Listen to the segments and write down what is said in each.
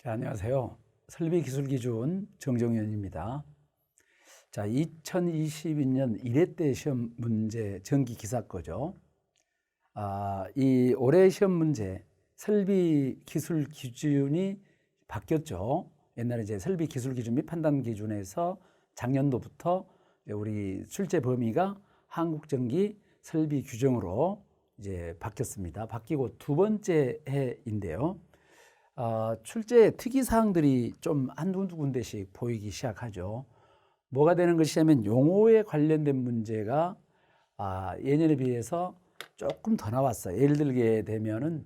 안녕하세요. 설비기술기준 정정현입니다. 자, 2022년 1회 시험 문제 전기 기사 거죠. 이 올해 시험 문제 설비기술 기준이 바뀌었죠. 옛날에 이제 설비기술기준 및 판단기준에서 작년도부터 우리 출제 범위가 한국전기 설비규정으로 이제 바뀌었습니다. 바뀌고 두 번째 해인데요. 출제 특이사항들이 좀 한두 군데씩 보이기 시작하죠. 뭐가 되는 것이냐면 용어에 관련된 문제가 예년에 비해서 조금 더 나왔어요. 예를 들게 되면은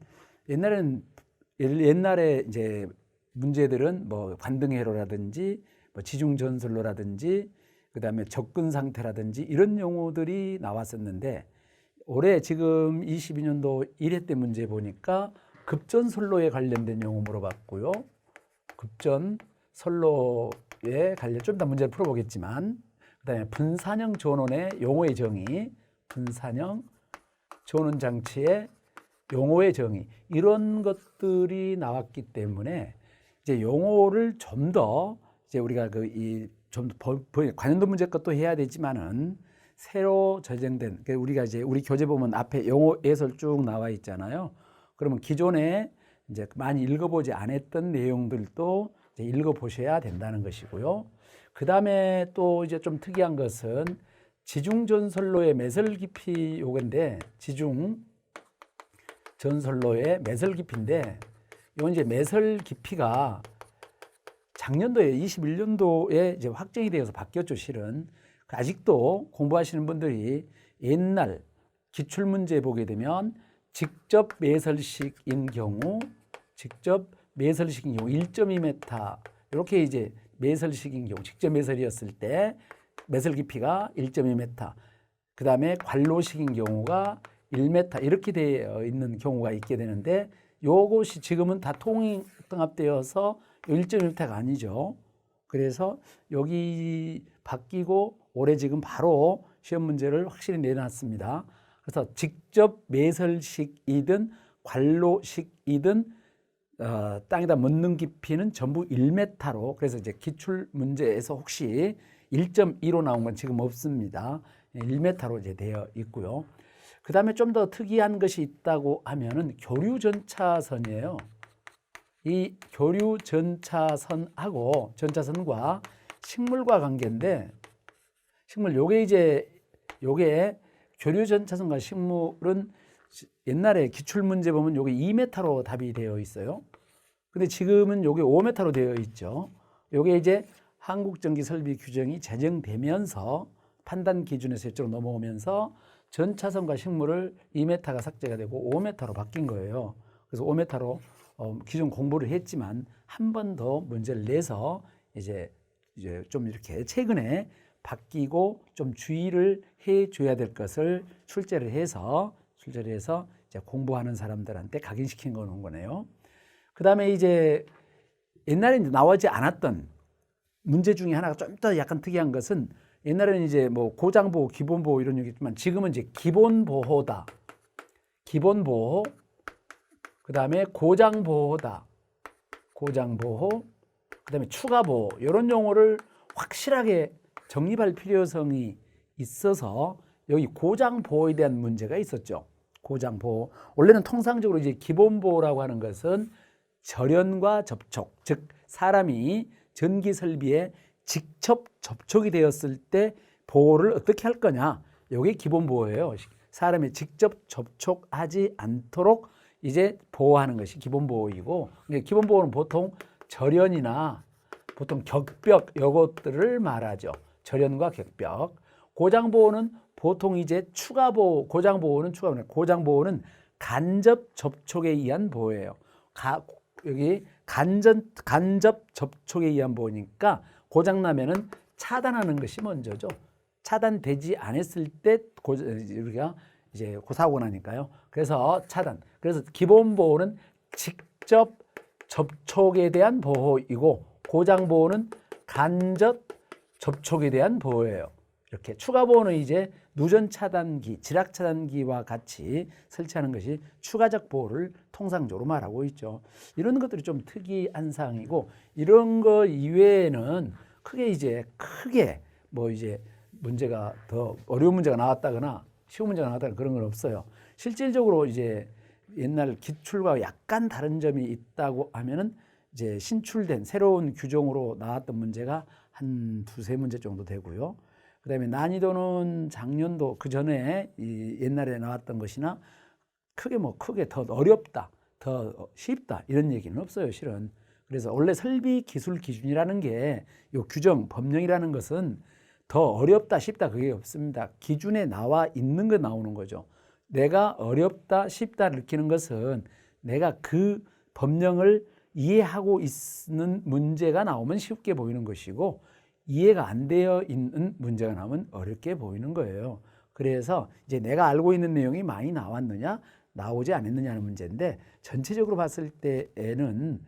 옛날에 이제 문제들은 뭐 관등회로라든지 뭐 지중전설로라든지 그다음에 접근 상태라든지 이런 용어들이 나왔었는데 올해 지금 22년도 1회 때 문제 보니까 급전선로에 관련된 용어 물어봤고요. 급전선로에 관련 좀 더 문제를 풀어보겠지만 그다음에 분산형 전원의 용어의 정의, 분산형 전원 장치의 용어의 정의 이런 것들이 나왔기 때문에 이제 용어를 좀 더 이제 우리가 관련도 문제 것도 해야 되지만은 새로 제정된 우리가 이제 우리 교재 보면 앞에 용어 해설 쭉 나와 있잖아요. 그러면 기존에 이제 많이 읽어보지 않았던 내용들도 이제 읽어보셔야 된다는 것이고요. 그 다음에 또 이제 좀 특이한 것은 지중전선로의 매설 깊이 요건데 지중전선로의 매설 깊이인데 이건 이제 매설 깊이가 작년도에 21년도에 이제 확정이 되어서 바뀌었죠, 실은. 아직도 공부하시는 분들이 옛날 기출문제 보게 되면 직접 매설식인 경우 1.2m 이렇게 이제 매설식인 경우 직접 매설이었을 때 매설 깊이가 1.2m 그 다음에 관로식인 경우가 1m 이렇게 되어 있는 경우가 있게 되는데 요것이 지금은 다 통합되어서 1.1m가 아니죠. 그래서 여기 바뀌고 올해 지금 바로 시험 문제를 확실히 내놨습니다. 그래서 직접 매설식이든 관로식이든 땅에다 묻는 깊이는 전부 1m로 그래서 이제 기출 문제에서 혹시 1.2로 나온 건 지금 없습니다. 1m로 이제 되어 있고요. 그 다음에 좀 더 특이한 것이 있다고 하면은 교류전차선이에요. 이 교류전차선과 식물과 관계인데 요게 교류전차선과 식물은 옛날에 기출문제 보면 요게 2m로 답이 되어 있어요. 근데 지금은 요게 5m로 되어 있죠. 요게 이제 한국전기설비 규정이 제정되면서 판단 기준에서 이쪽으로 넘어오면서 전차선과 식물을 2m가 삭제가 되고 5m로 바뀐 거예요. 그래서 5m로 기존 공부를 했지만 한 번 더 문제를 내서 이제 좀 이렇게 최근에 바뀌고 좀 주의를 해줘야 될 것을 출제를 해서 이제 공부하는 사람들한테 각인시킨 거네요. 그 다음에 이제 옛날에 나오지 않았던 문제 중에 하나가 좀 더 약간 특이한 것은 옛날에는 이제 뭐 고장보호, 기본보호 이런 얘기지만 지금은 이제 기본보호다. 기본보호, 그 다음에 고장보호다. 고장보호, 그 다음에 추가보호 이런 용어를 확실하게 정립할 필요성이 있어서 여기 고장보호에 대한 문제가 있었죠. 고장보호. 원래는 통상적으로 이제 기본보호라고 하는 것은 절연과 접촉, 즉 사람이 전기설비에 직접 접촉이 되었을 때 보호를 어떻게 할 거냐. 이게 기본보호예요. 사람이 직접 접촉하지 않도록 이제 보호하는 것이 기본보호이고 기본보호는 보통 절연이나 보통 격벽 이것들을 말하죠. 절연과 격벽. 고장보호는 보통 이제 추가보호, 고장보호는 간접 접촉에 의한 보호예요. 여기 간접 접촉에 의한 보호니까 고장나면은 차단하는 것이 먼저죠. 차단되지 않았을 때 우리가 이제 사고 나니까요. 그래서 차단. 그래서 기본보호는 직접 접촉에 대한 보호이고 고장보호는 간접 접촉에 대한 보호예요. 이렇게 추가 보호는 이제 누전 차단기, 지락 차단기와 같이 설치하는 것이 추가적 보호를 통상적으로 말하고 있죠. 이런 것들이 좀 특이한 사항이고, 이런 거 이외에는 크게 뭐 이제 문제가 더 어려운 문제가 나왔다거나 쉬운 문제가 나왔다거나 그런 건 없어요. 실질적으로 이제 옛날 기출과 약간 다른 점이 있다고 하면은 이제 신출된 새로운 규정으로 나왔던 문제가 한 두세 문제 정도 되고요. 그다음에 난이도는 작년도 그 전에 이 옛날에 나왔던 것이나 크게 더 어렵다, 더 쉽다 이런 얘기는 없어요, 실은. 그래서 원래 설비 기술 기준이라는 게 이 규정, 법령이라는 것은 더 어렵다, 쉽다 그게 없습니다. 기준에 나와 있는 거 나오는 거죠. 내가 어렵다, 쉽다 느끼는 것은 내가 그 법령을 이해하고 있는 문제가 나오면 쉽게 보이는 것이고, 이해가 안 되어 있는 문제가 나오면 어렵게 보이는 거예요. 그래서 이제 내가 알고 있는 내용이 많이 나왔느냐, 나오지 않았느냐는 문제인데, 전체적으로 봤을 때에는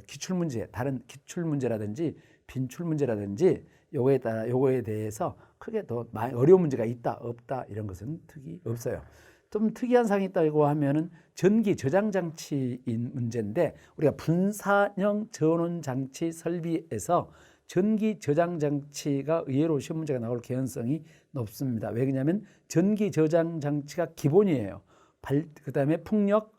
기출문제, 다른 기출문제라든지 빈출문제라든지 요거에 대해서 크게 더 많이 어려운 문제가 있다, 없다 이런 것은 특이 없어요. 좀 특이한 사항이 있다고 하면은 전기 저장 장치인 문제인데, 우리가 분산형 전원 장치 설비에서 전기 저장 장치가 의외로 시험 문제가 나올 개연성이 높습니다. 왜 그러냐면 전기 저장 장치가 기본이에요. 그다음에 풍력,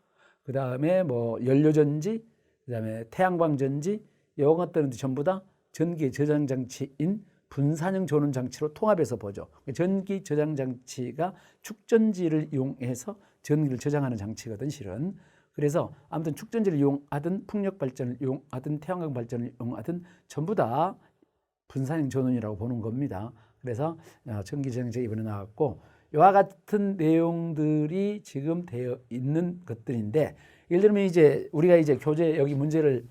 그다음에 뭐 연료전지, 그다음에 태양광 전지, 이런 것들은 전부 다 전기 저장 장치인 분산형 전원 장치로 통합해서 보죠. 전기 저장 장치가 축전지를 이용해서 전기를 저장하는 장치거든, 실은. 그래서 아무튼 축전지를 이용하든 풍력 발전을 이용하든 태양광 발전을 이용하든 전부 다 분산형 전원이라고 보는 겁니다. 그래서 전기 저장 장치 이번에 나왔고, 이와 같은 내용들이 지금 되어 있는 것들인데, 예를 들면 이제 우리가 이제 교재 여기 문제를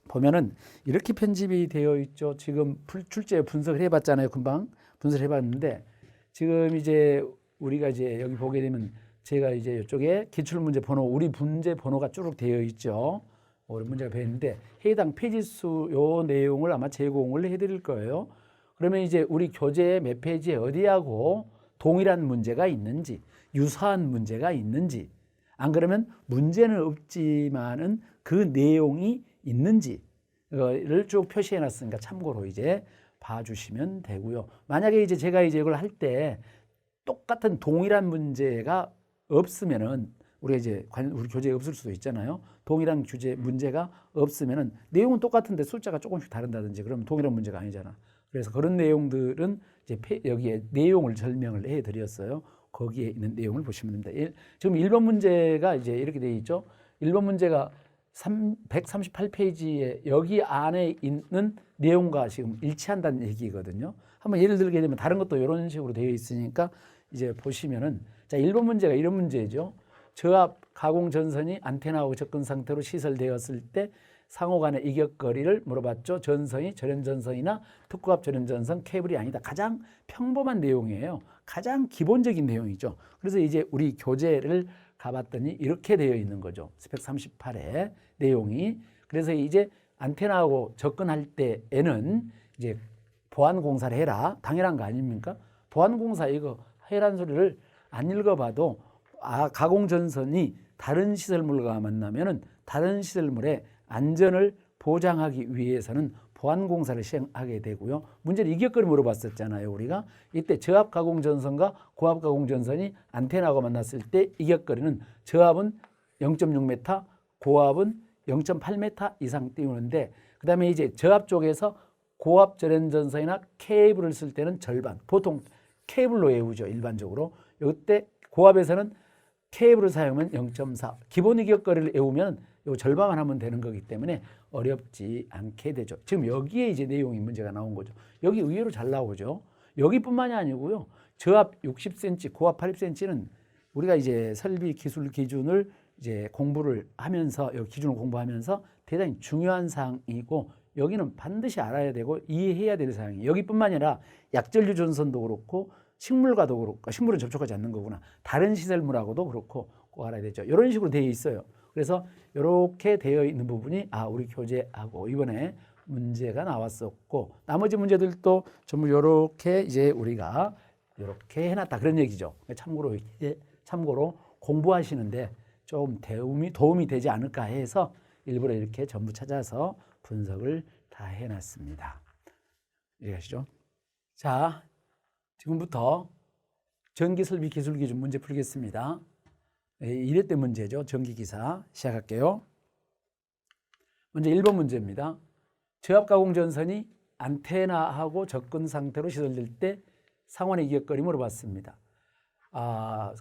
보면은 이렇게 편집이 되어 있죠. 지금 출제 분석을 해봤잖아요. 금방 분석을 해봤는데, 지금 이제 우리가 이제 여기 보게 되면 제가 이제 이쪽에 기출문제 번호, 우리 문제 번호가 쭉 되어 있죠. 우리 문제가 되어 있는데 해당 페이지수 요 내용을 아마 제공을 해드릴 거예요. 그러면 이제 우리 교재의 몇 페이지에 어디하고 동일한 문제가 있는지, 유사한 문제가 있는지, 안 그러면 문제는 없지만은 그 내용이 있는지를 쭉 표시해 놨으니까 참고로 이제 봐주시면 되고요. 만약에 이제 제가 이제 이걸 할 때 똑같은 동일한 문제가 없으면은, 우리가 이제 우리 교재에 없을 수도 있잖아요. 동일한 문제가 없으면은 내용은 똑같은데 숫자가 조금씩 다른다든지 그러면 동일한 문제가 아니잖아. 그래서 그런 내용들은 이제 여기에 내용을 설명을 해 드렸어요. 거기에 있는 내용을 보시면 됩니다. 지금 1번 문제가 이제 이렇게 되어 있죠. 1번 문제가 138페이지에 여기 안에 있는 내용과 지금 일치한다는 얘기거든요. 한번 예를 들게 되면 다른 것도 이런 식으로 되어 있으니까 이제 보시면은, 자, 1번 문제가 이런 문제죠. 저압 가공 전선이 안테나하고 접근 상태로 시설되었을 때 상호 간의 이격거리를 물어봤죠. 전선이 절연전선이나 특구압 절연전선 케이블이 아니다. 가장 평범한 내용이에요. 가장 기본적인 내용이죠. 그래서 이제 우리 교재를 가봤더니 이렇게 되어 있는 거죠. 스펙 38의 내용이. 그래서 이제 안테나하고 접근할 때에는 이제 보안공사를 해라. 당연한 거 아닙니까? 보안공사 이거 해라는 소리를 안 읽어봐도 가공전선이 다른 시설물과 만나면은 다른 시설물의 안전을 보장하기 위해서는 보안공사를 시행하게 되고요. 문제는 이격거리 물어봤었잖아요. 우리가 이때 저압 가공전선과 고압 가공전선이 안테나하고 만났을 때 이격거리는 저압은 0.6m, 고압은 0.8m 이상 띄우는데, 그 다음에 이제 저압 쪽에서 고압 절연전선이나 케이블을 쓸 때는 절반, 보통 케이블로 외우죠. 일반적으로. 이때 고압에서는 케이블을 사용하면 0.4, 기본 이격거리를 외우면 요 절반만 하면 되는 거기 때문에 어렵지 않게 되죠. 지금 여기에 이제 내용이 문제가 나온 거죠. 여기 의외로 잘 나오죠. 여기뿐만이 아니고요. 저압 60cm, 고압 80cm는 우리가 이제 설비 기술 기준을 이제 공부를 하면서, 여기 기준을 공부하면서 대단히 중요한 사항이고, 여기는 반드시 알아야 되고 이해해야 될 사항이에요. 여기뿐만 아니라 약전류 전선도 그렇고 식물과도 그렇고, 식물은 접촉하지 않는 거구나. 다른 시설물하고도 그렇고 꼭 알아야 되죠. 이런 식으로 되어 있어요. 그래서 이렇게 되어 있는 부분이 우리 교재하고 이번에 문제가 나왔었고 나머지 문제들도 전부 이렇게 이제 우리가 이렇게 해놨다 그런 얘기죠. 참고로 공부하시는데 좀 도움이 되지 않을까 해서 일부러 이렇게 전부 찾아서 분석을 다 해놨습니다. 이해가시죠? 자, 지금부터 전기설비 기술 기준 문제 풀겠습니다. 1회 문제죠. 전기기사 시작할게요. 먼저 1번 문제입니다. 저압가공전선이 안테나하고 접근 상태로 시설될 때 상완의 이격거리 물어봤습니다.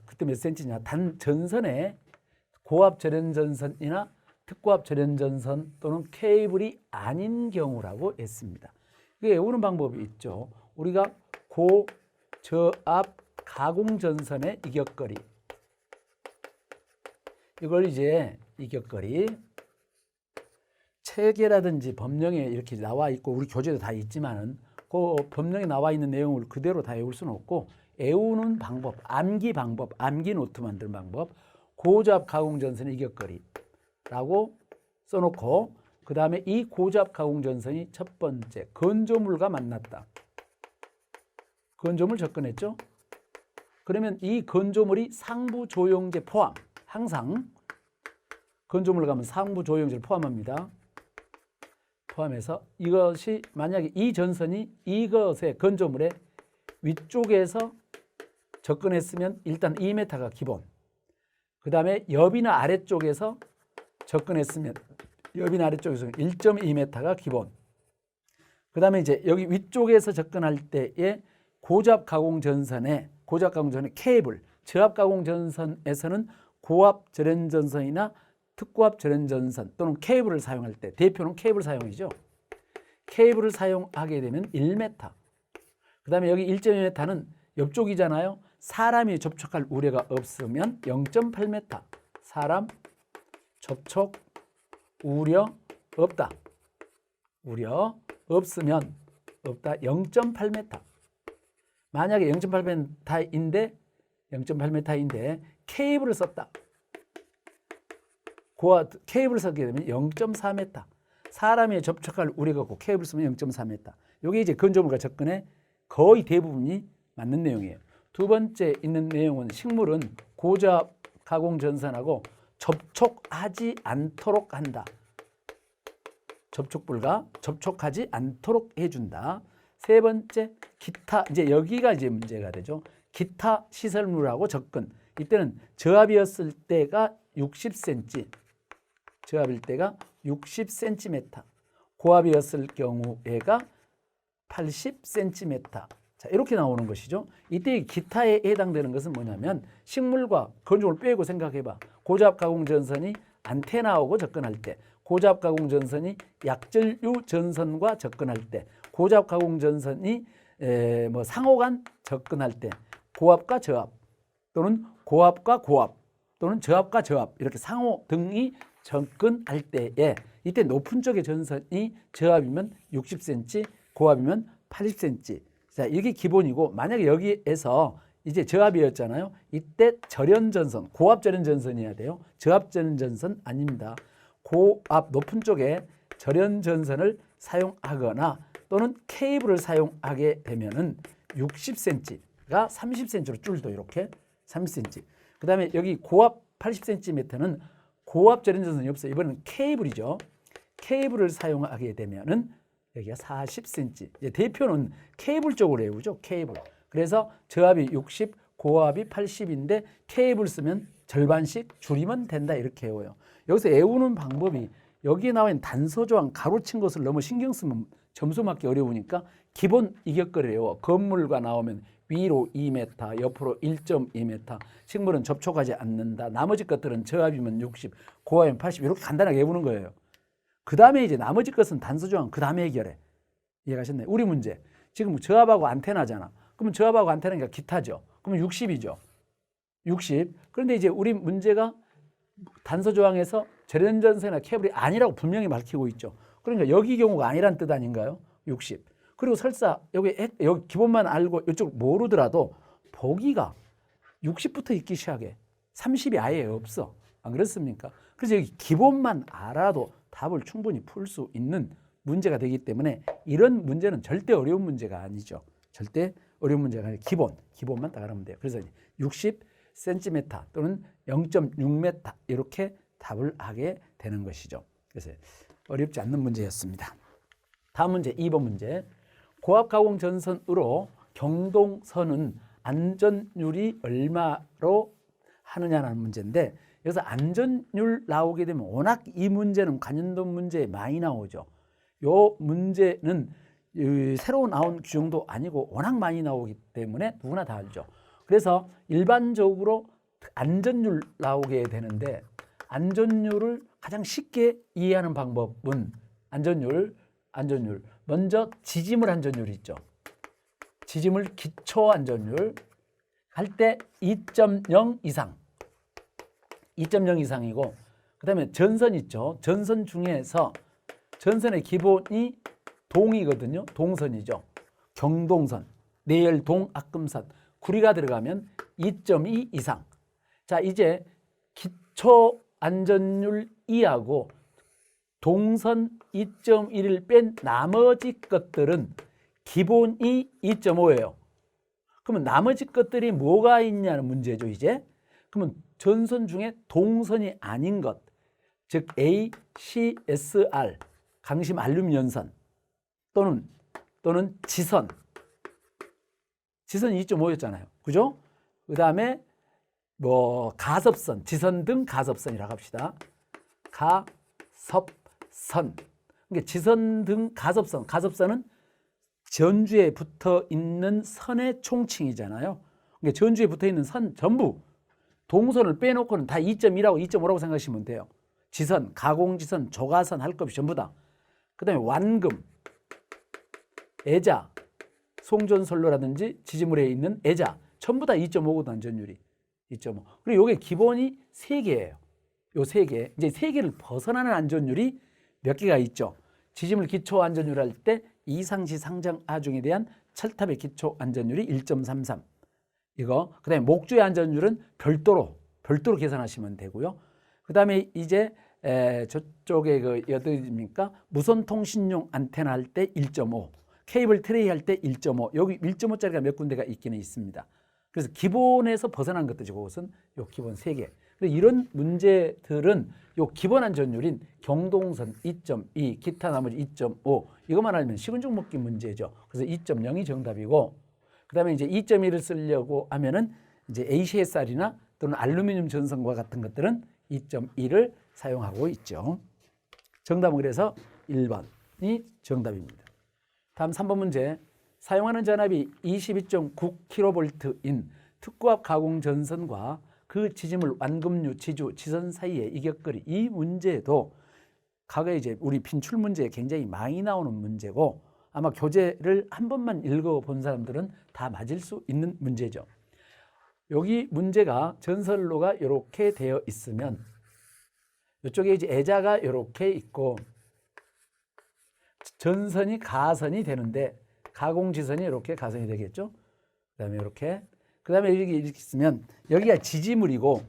그때 몇 센치냐? 단 전선에 고압 절연전선이나 특고압 절연전선 또는 케이블이 아닌 경우라고 했습니다. 이게 외우는 방법이 있죠. 우리가 고저압 가공전선의 이격거리, 이걸 이제 이격거리 책이라든지 법령에 이렇게 나와 있고 우리 교재도 다 있지만은 그 법령에 나와 있는 내용을 그대로 다 외울 수는 없고 외우는 방법, 암기 노트 만드는 방법, 고저압 가공전선의 이격거리라고 써놓고 그 다음에 이 고저압 가공전선이 첫 번째 건조물과 만났다. 건조물 접근했죠? 그러면 이 건조물이 상부 조영제 포함, 항상 건조물 가면 상부 조영제를 포함합니다. 포함해서 이것이 만약에 이 전선이 이것의 건조물의 위쪽에서 접근했으면 일단 2m가 기본. 그 다음에 옆이나 아래쪽에서 접근했으면 옆이나 아래쪽에서 1.2m가 기본. 그 다음에 이제 여기 위쪽에서 접근할 때의 고저압 가공전선의 케이블, 저압 가공전선에서는 고압 절연전선이나 특고압 절연전선 또는 케이블을 사용할 때 대표는 케이블 사용이죠. 케이블을 사용하게 되면 1m. 그 다음에 여기 1.2m는 옆쪽이잖아요. 사람이 접촉할 우려가 없으면 0.8m. 사람 접촉 우려 없다. 우려 없으면 없다. 0.8m. 만약에 0.8m인데 케이블을 썼다. 케이블을 썼게 되면 0.4m. 사람이 접촉할 우려가 없고 케이블을 쓰면 0.4m. 이게 이제 건조물과 접근의 거의 대부분이 맞는 내용이에요. 두 번째 있는 내용은 식물은 고저압 가공전선하고 접촉하지 않도록 한다. 접촉불가, 접촉하지 않도록 해준다. 세 번째, 기타, 이제 여기가 이제 문제가 되죠. 기타 시설물하고 접근. 이때는 저압이었을 때가 60cm, 저압일 때가 60cm, 고압이었을 경우에가 80cm. 자, 이렇게 나오는 것이죠. 이때 기타에 해당되는 것은 뭐냐면 식물과 건조를 빼고 생각해봐. 고저압 가공전선이 안테나하고 접근할 때, 고저압 가공전선이 약전류 전선과 접근할 때, 고저압 가공전선이 상호간 접근할 때, 고압과 저압 또는 고압과 고압 또는 저압과 저압 이렇게 상호 등이 접근할 때에 이때 높은 쪽의 전선이 저압이면 60cm, 고압이면 80cm. 자, 이게 기본이고 만약에 여기에서 이제 저압이었잖아요. 이때 절연전선, 고압 절연전선이어야 돼요. 저압 절연전선 아닙니다. 고압 높은 쪽에 절연전선을 사용하거나 또는 케이블을 사용하게 되면은 60cm가 30cm로 줄도 이렇게 30cm. 그 다음에 여기 고압 80cm는 고압 절연전선이 없어요. 이번엔 케이블이죠. 케이블을 사용하게 되면은 여기가 40cm. 대표는 케이블 쪽으로 외우죠. 케이블. 그래서 저압이 60, 고압이 80인데 케이블 쓰면 절반씩 줄이면 된다 이렇게 외워요. 여기서 외우는 방법이 여기에 나와 있는 단서조항 가로친 것을 너무 신경 쓰면 점수 맞기 어려우니까 기본 이격거리를 외워. 건물과 나오면 위로 2m, 옆으로 1.2m. 식물은 접촉하지 않는다. 나머지 것들은 저압이면 60, 고압이면 80 이렇게 간단하게 외우는 거예요. 그 다음에 이제 나머지 것은 단서조항 그 다음에 해결해. 이해가셨나요? 우리 문제. 지금 저압하고 안테나잖아. 그러면 저압하고 안테나니까 기타죠. 그러면 60이죠. 60. 그런데 이제 우리 문제가 단서조항에서 절연전선이나 케이블이 아니라고 분명히 밝히고 있죠. 그러니까 여기 경우가 아니란 뜻 아닌가요? 60. 그리고 설사 여기 기본만 알고 이쪽 모르더라도 보기가 60부터 있기 시작해. 30이 아예 없어. 안 그렇습니까? 그래서 여기 기본만 알아도 답을 충분히 풀 수 있는 문제가 되기 때문에 이런 문제는 절대 어려운 문제가 아니죠. 절대 어려운 문제가 아니라 기본만 딱 알아면 돼요. 그래서 60cm 또는 0.6m 이렇게 답을 하게 되는 것이죠. 그래서 어렵지 않는 문제였습니다. 다음 문제 2번 문제. 고압가공 전선으로 경동선은 안전율이 얼마로 하느냐는 문제인데 여기서 안전율 나오게 되면 워낙 이 문제는 관연도 문제에 많이 나오죠. 요 문제는 새로 나온 규정도 아니고 워낙 많이 나오기 때문에 누구나 다 알죠. 그래서 일반적으로 안전율 나오게 되는데 안전율을 가장 쉽게 이해하는 방법은 안전율 먼저 지지물 안전율 있죠. 지지물 기초 안전율 할 때 2.0 이상 2.0 이상이고 그다음에 전선 있죠. 전선 중에서 전선의 기본이 동이거든요. 동선이죠. 경동선, 내열동, 압금선, 구리가 들어가면 2.2 이상. 자, 이제 기초 안전율 2하고 동선 2.1을 뺀 나머지 것들은 기본이 2.5예요. 그러면 나머지 것들이 뭐가 있냐는 문제죠, 이제. 그러면 전선 중에 동선이 아닌 것, 즉 ACSR, 강심 알루미늄 연선 또는 지선 2.5였잖아요. 그죠? 그 다음에 뭐 가섭선, 지선 등 가섭선이라고 합시다. 가섭선. 그러니까 지선 등 가섭선은 전주에 붙어 있는 선의 총칭이잖아요. 그러니까 전주에 붙어 있는 선 전부 동선을 빼놓고는 다 2.1하고 2.5라고 생각하시면 돼요. 지선, 가공지선, 조가선 할 것 없이 전부 다. 그 다음에 완금, 애자, 송전선로라든지 지지물에 있는 애자 전부 다 2.5거든 안전율이. 2.5. 그리고 이게 기본이 3개예요. 요 3개. 이제 3개를 벗어나는 안전율이 몇 개가 있죠. 지지물 기초 안전율 할 때 이상시 상장 하중에 대한 철탑의 기초 안전율이 1.33. 이거. 그다음에 목조의 안전율은 별도로 계산하시면 되고요. 그다음에 이제 저쪽에 어디입니까? 무선 통신용 안테나 할 때 1.5. 케이블 트레이 할 때 1.5. 여기 1.5짜리가 몇 군데가 있기는 있습니다. 그래서 기본에서 벗어난 것들이죠. 그것은 요 기본 3개. 이런 문제들은 요 기본 안전율인 경동선 2.2, 기타 나머지 2.5 이것만 알면 식은죽 먹기 문제죠. 그래서 2.0이 정답이고 그다음에 이제 2.1을 쓰려고 하면은 이제 ACSR이나 또는 알루미늄 전선과 같은 것들은 2.1을 사용하고 있죠. 정답은 그래서 1번이 정답입니다. 다음 3번 문제. 사용하는 전압이 22.9kV인 특고압 가공 전선과 그 지지물 완금류, 지주, 지선 사이의 이격거리 이 문제도 과거에 이제 우리 빈출 문제에 굉장히 많이 나오는 문제고 아마 교재를 한 번만 읽어본 사람들은 다 맞을 수 있는 문제죠. 여기 문제가 전선로가 이렇게 되어 있으면 이쪽에 이제 애자가 이렇게 있고 전선이 가선이 되는데 가공지선이 이렇게 가선이 되겠죠. 그다음에 이렇게 그다음에 이렇게 있으면 여기가 지지물이죠.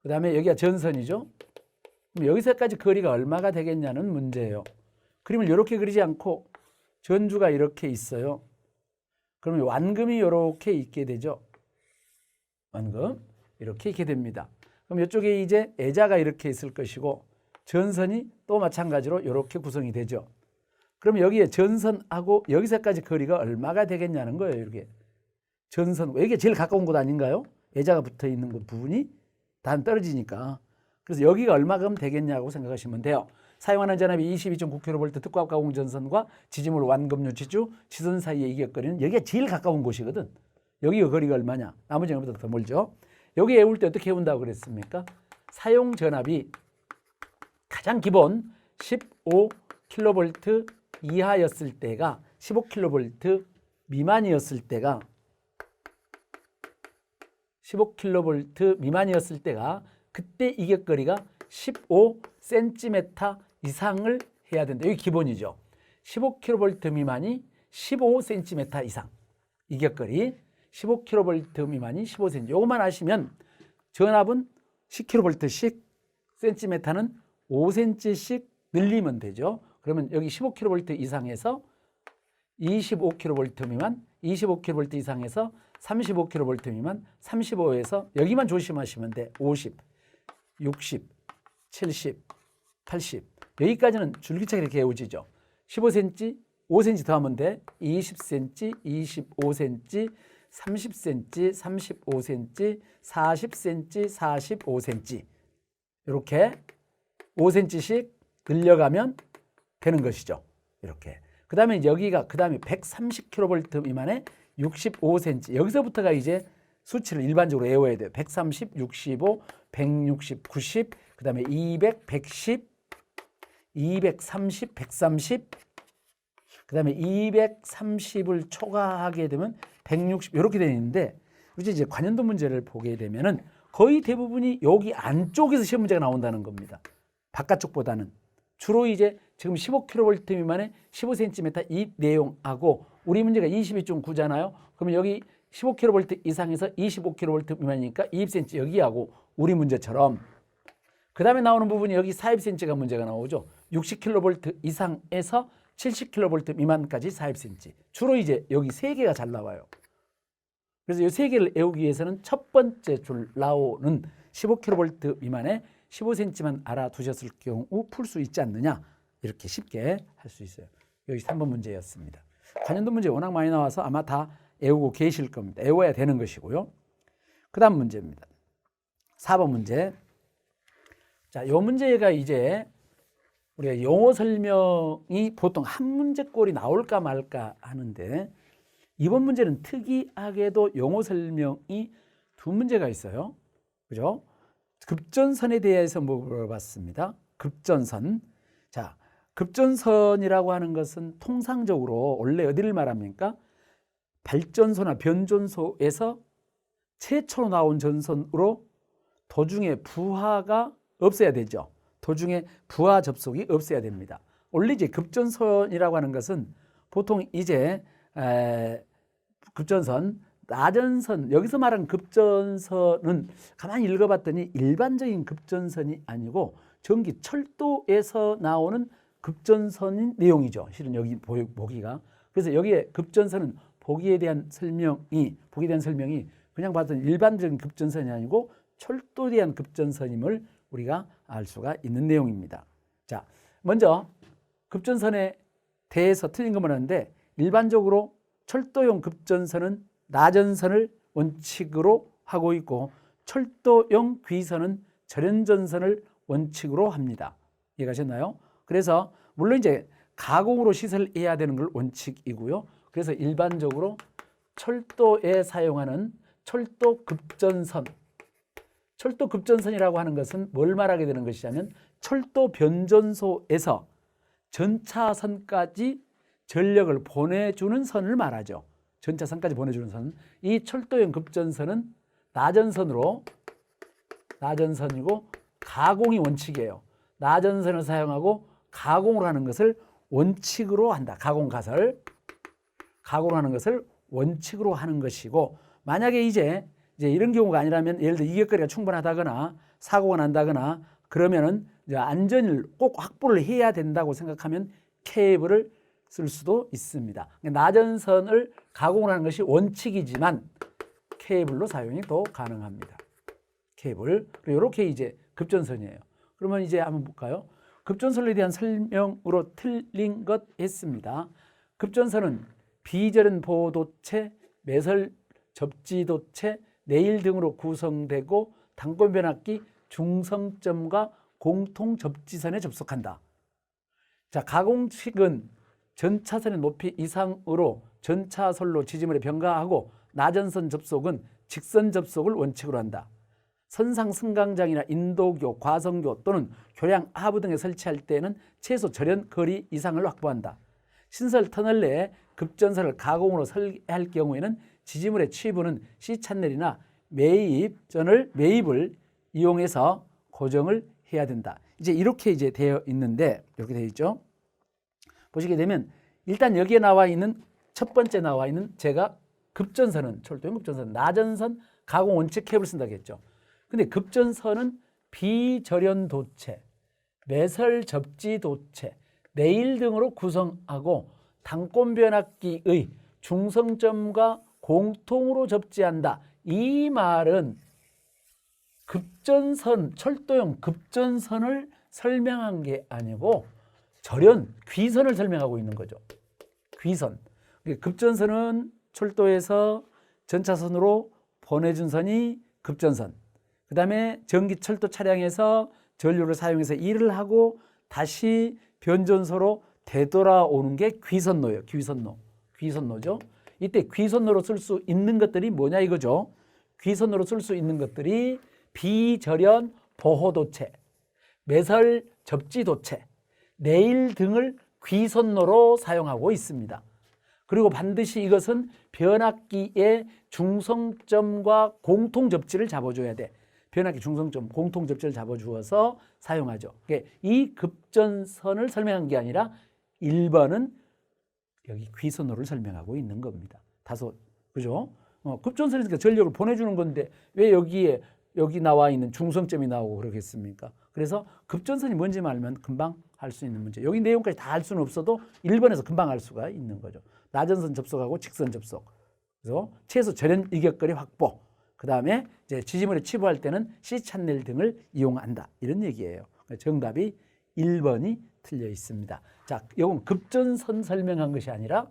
그다음에 여기가 전선이죠. 그럼 여기서까지 거리가 얼마가 되겠냐는 문제예요. 그림을 이렇게 그리지 않고 전주가 이렇게 있어요. 그러면 완금이 이렇게 있게 되죠. 완금 이렇게 있게 됩니다. 그럼 이쪽에 이제 애자가 이렇게 있을 것이고 전선이 또 마찬가지로 이렇게 구성이 되죠. 그럼 여기에 전선하고 여기서까지 거리가 얼마가 되겠냐는 거예요. 이렇게 전선 이게 제일 가까운 곳 아닌가요? 애자가 붙어 있는 곳 부분이 단 떨어지니까. 그래서 여기가 얼마큼 되겠냐고 생각하시면 돼요. 사용하는 전압이 22.9kV 특고압 가공 전선과 지지물 완금류 지주 지선 사이의 이격거리는 여기가 제일 가까운 곳이거든. 여기가 거리가 얼마냐? 나머지는 보다 더 멀죠. 여기 애울 때 어떻게 애운다고 그랬습니까? 사용 전압이 가장 기본 15kV 이하였을 때가 15kV 미만이었을 때가 15kV 미만이었을 때가 그때 이격거리가 15cm 이상을 해야 된다. 여기 기본이죠. 15kV 미만이 15cm 이상 이격거리 15kV 미만이 15cm. 요것만 아시면 전압은 10kV씩 cm는 5cm씩 늘리면 되죠. 그러면 여기 15kV 이상에서 25kV 미만, 25kV 이상에서 35kV 미만, 35에서 여기만 조심하시면 돼. 50, 60, 70, 80 여기까지는 줄기차게 이렇게 외워지죠. 15cm, 5cm 더하면 돼. 20cm, 25cm, 30cm, 35cm, 40cm, 45cm 이렇게 5cm씩 늘려가면 되는 것이죠. 이렇게. 그 다음에 여기가 그 다음에 130kV 미만의 65cm 여기서부터가 이제 수치를 일반적으로 외워야 돼요. 130, 65, 160, 90 그 다음에 200, 110, 230, 130 그 다음에 230을 초과하게 되면 160 이렇게 되어 있는데 이제 관연도 문제를 보게 되면은 거의 대부분이 여기 안쪽에서 시험 문제가 나온다는 겁니다. 바깥쪽보다는 주로 이제 지금 15kV 미만의 15cm 이 내용하고 우리 문제가 22.9잖아요. 그러면 여기 15kV 이상에서 25kV 미만이니까 20cm 여기하고 우리 문제처럼 그 다음에 나오는 부분이 여기 40cm가 문제가 나오죠. 60kV 이상에서 70kV 미만까지 40cm. 주로 이제 여기 세 개가 잘 나와요. 그래서 이 세 개를 외우기 위해서는 첫 번째 줄 나오는 15kV 미만의 15cm만 알아두셨을 경우 풀 수 있지 않느냐 이렇게 쉽게 할 수 있어요. 여기 3번 문제였습니다. 관연도 문제 워낙 많이 나와서 아마 다 외우고 계실 겁니다. 외워야 되는 것이고요. 그 다음 문제입니다. 4번 문제. 자, 이 문제가 이제 우리가 용어 설명이 보통 한 문제꼴이 나올까 말까 하는데 이번 문제는 특이하게도 용어 설명이 두 문제가 있어요. 그죠? 급전선에 대해서 물어봤습니다. 급전선. 자, 급전선이라고 하는 것은 통상적으로 원래 어디를 말합니까? 발전소나 변전소에서 최초로 나온 전선으로 도중에 부하가 없어야 되죠. 도중에 부하 접속이 없어야 됩니다. 원래 이제 급전선이라고 하는 것은 보통 이제 급전선, 나전선, 여기서 말하는 급전선은 가만히 읽어봤더니 일반적인 급전선이 아니고 전기 철도에서 나오는 급전선인 내용이죠. 실은 여기 보기가. 그래서 여기에 급전선은 보기에 대한 설명이 그냥 봤더니 일반적인 급전선이 아니고 철도에 대한 급전선임을 우리가 알 수가 있는 내용입니다. 자, 먼저 급전선에 대해서 틀린 것만 하는데 일반적으로 철도용 급전선은 나전선을 원칙으로 하고 있고 철도용 귀선은 절연전선을 원칙으로 합니다. 이해가셨나요? 그래서 물론 이제 가공으로 시설해야 되는 걸 원칙이고요. 그래서 일반적으로 철도에 사용하는 철도 급전선, 철도 급전선이라고 하는 것은 뭘 말하게 되는 것이냐면 철도 변전소에서 전차선까지 전력을 보내주는 선을 말하죠. 전차선까지 보내주는 선. 이 철도형 급전선은 나전선이고 가공이 원칙이에요. 나전선을 사용하고 가공을 하는 것을 원칙으로 한다. 가공을 하는 것을 원칙으로 하는 것이고 만약에 이제 이런 경우가 아니라면 예를 들어 이격거리가 충분하다거나 사고가 난다거나 그러면은 이제 안전을 꼭 확보를 해야 된다고 생각하면 케이블을 쓸 수도 있습니다. 나전선을 가공을 하는 것이 원칙이지만 케이블로 사용이 또 가능합니다. 케이블. 이렇게 이제 급전선이에요. 그러면 이제 한번 볼까요? 급전선에 대한 설명으로 틀린 것 했습니다. 급전선은 비절연 보도체, 매설 접지도체, 레일 등으로 구성되고 단권 변압기 중성점과 공통 접지선에 접속한다. 자, 가공식은 전차선의 높이 이상으로 전차선로 지지물에 병가하고 나전선 접속은 직선 접속을 원칙으로 한다. 선상 승강장이나 인도교, 과성교 또는 교량 하부 등에 설치할 때는 최소 절연 거리 이상을 확보한다. 신설 터널 내에 급전선을 가공으로 설계할 경우에는 지지물의 취부는 C찬넬이나 매입을 이용해서 고정을 해야 된다. 이렇게 이제 되어 있는데 이렇게 되어 있죠. 보시게 되면 일단 여기에 나와 있는 첫 번째 나와 있는 제가 급전선은 철도용 급전선, 나전선 가공 원칙 케이블 쓴다고 했죠. 근데 급전선은 비절연 도체, 매설 접지 도체, 네일 등으로 구성하고 단권 변압기의 중성점과 공통으로 접지한다. 이 말은 급전선, 철도용 급전선을 설명한 게 아니고 절연, 귀선을 설명하고 있는 거죠. 귀선. 급전선은 철도에서 전차선으로 보내준 선이 급전선. 그 다음에 전기철도 차량에서 전류를 사용해서 일을 하고 다시 변전소로 되돌아오는 게 귀선로예요. 귀선로죠. 이때 귀선로로 쓸 수 있는 것들이 뭐냐 이거죠. 귀선로로 쓸 수 있는 것들이 비절연 보호도체, 매설 접지도체, 네일 등을 귀선로로 사용하고 있습니다. 그리고 반드시 이것은 변압기의 중성점과 공통접지를 잡아줘야 돼. 변압기 중성점, 공통접지를 잡아주어서 사용하죠. 이 급전선을 설명한 게 아니라 1번은 여기 귀선로를 설명하고 있는 겁니다. 다소, 그죠? 급전선이니까 전력을 보내주는 건데 왜 여기 나와 있는 중성점이 나오고 그러겠습니까? 그래서 급전선이 뭔지만 알면 금방 할 수 있는 문제. 여기 내용까지 다 할 수는 없어도 1번에서 금방 알 수가 있는 거죠. 나전선 접속하고 직선 접속. 그래서 최소 절연 이격거리 확보. 그 다음에 이제 지지물에 치부할 때는 C 찬넬 등을 이용한다. 이런 얘기예요. 정답이 1번이 틀려 있습니다. 자, 이건 급전선 설명한 것이 아니라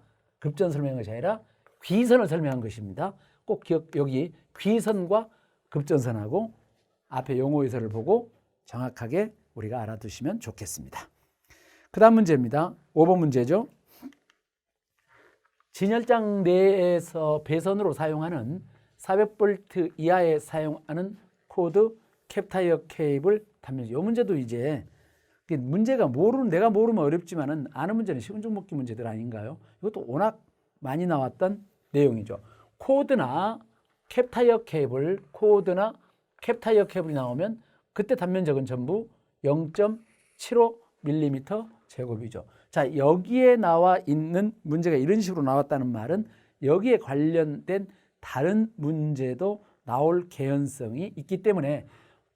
귀선을 설명한 것입니다. 꼭 여기 귀선과 급전선하고 앞에 용어 해설을 보고 정확하게 우리가 알아두시면 좋겠습니다. 그 다음 문제입니다. 5번 문제죠. 진열장 내에서 배선으로 사용하는 400V 이하에 사용하는 코드 캡타이어 케이블 단면. 이 문제도 이제 문제가 내가 모르면 어렵지만은 아는 문제는 쉬운 종목기 문제들 아닌가요? 이것도 워낙 많이 나왔던 내용이죠. 코드나 캡타이어 케이블이 나오면 그때 단면적은 전부 0.75mm 제곱이죠. 자, 여기에 나와 있는 문제가 이런 식으로 나왔다는 말은 여기에 관련된 다른 문제도 나올 개연성이 있기 때문에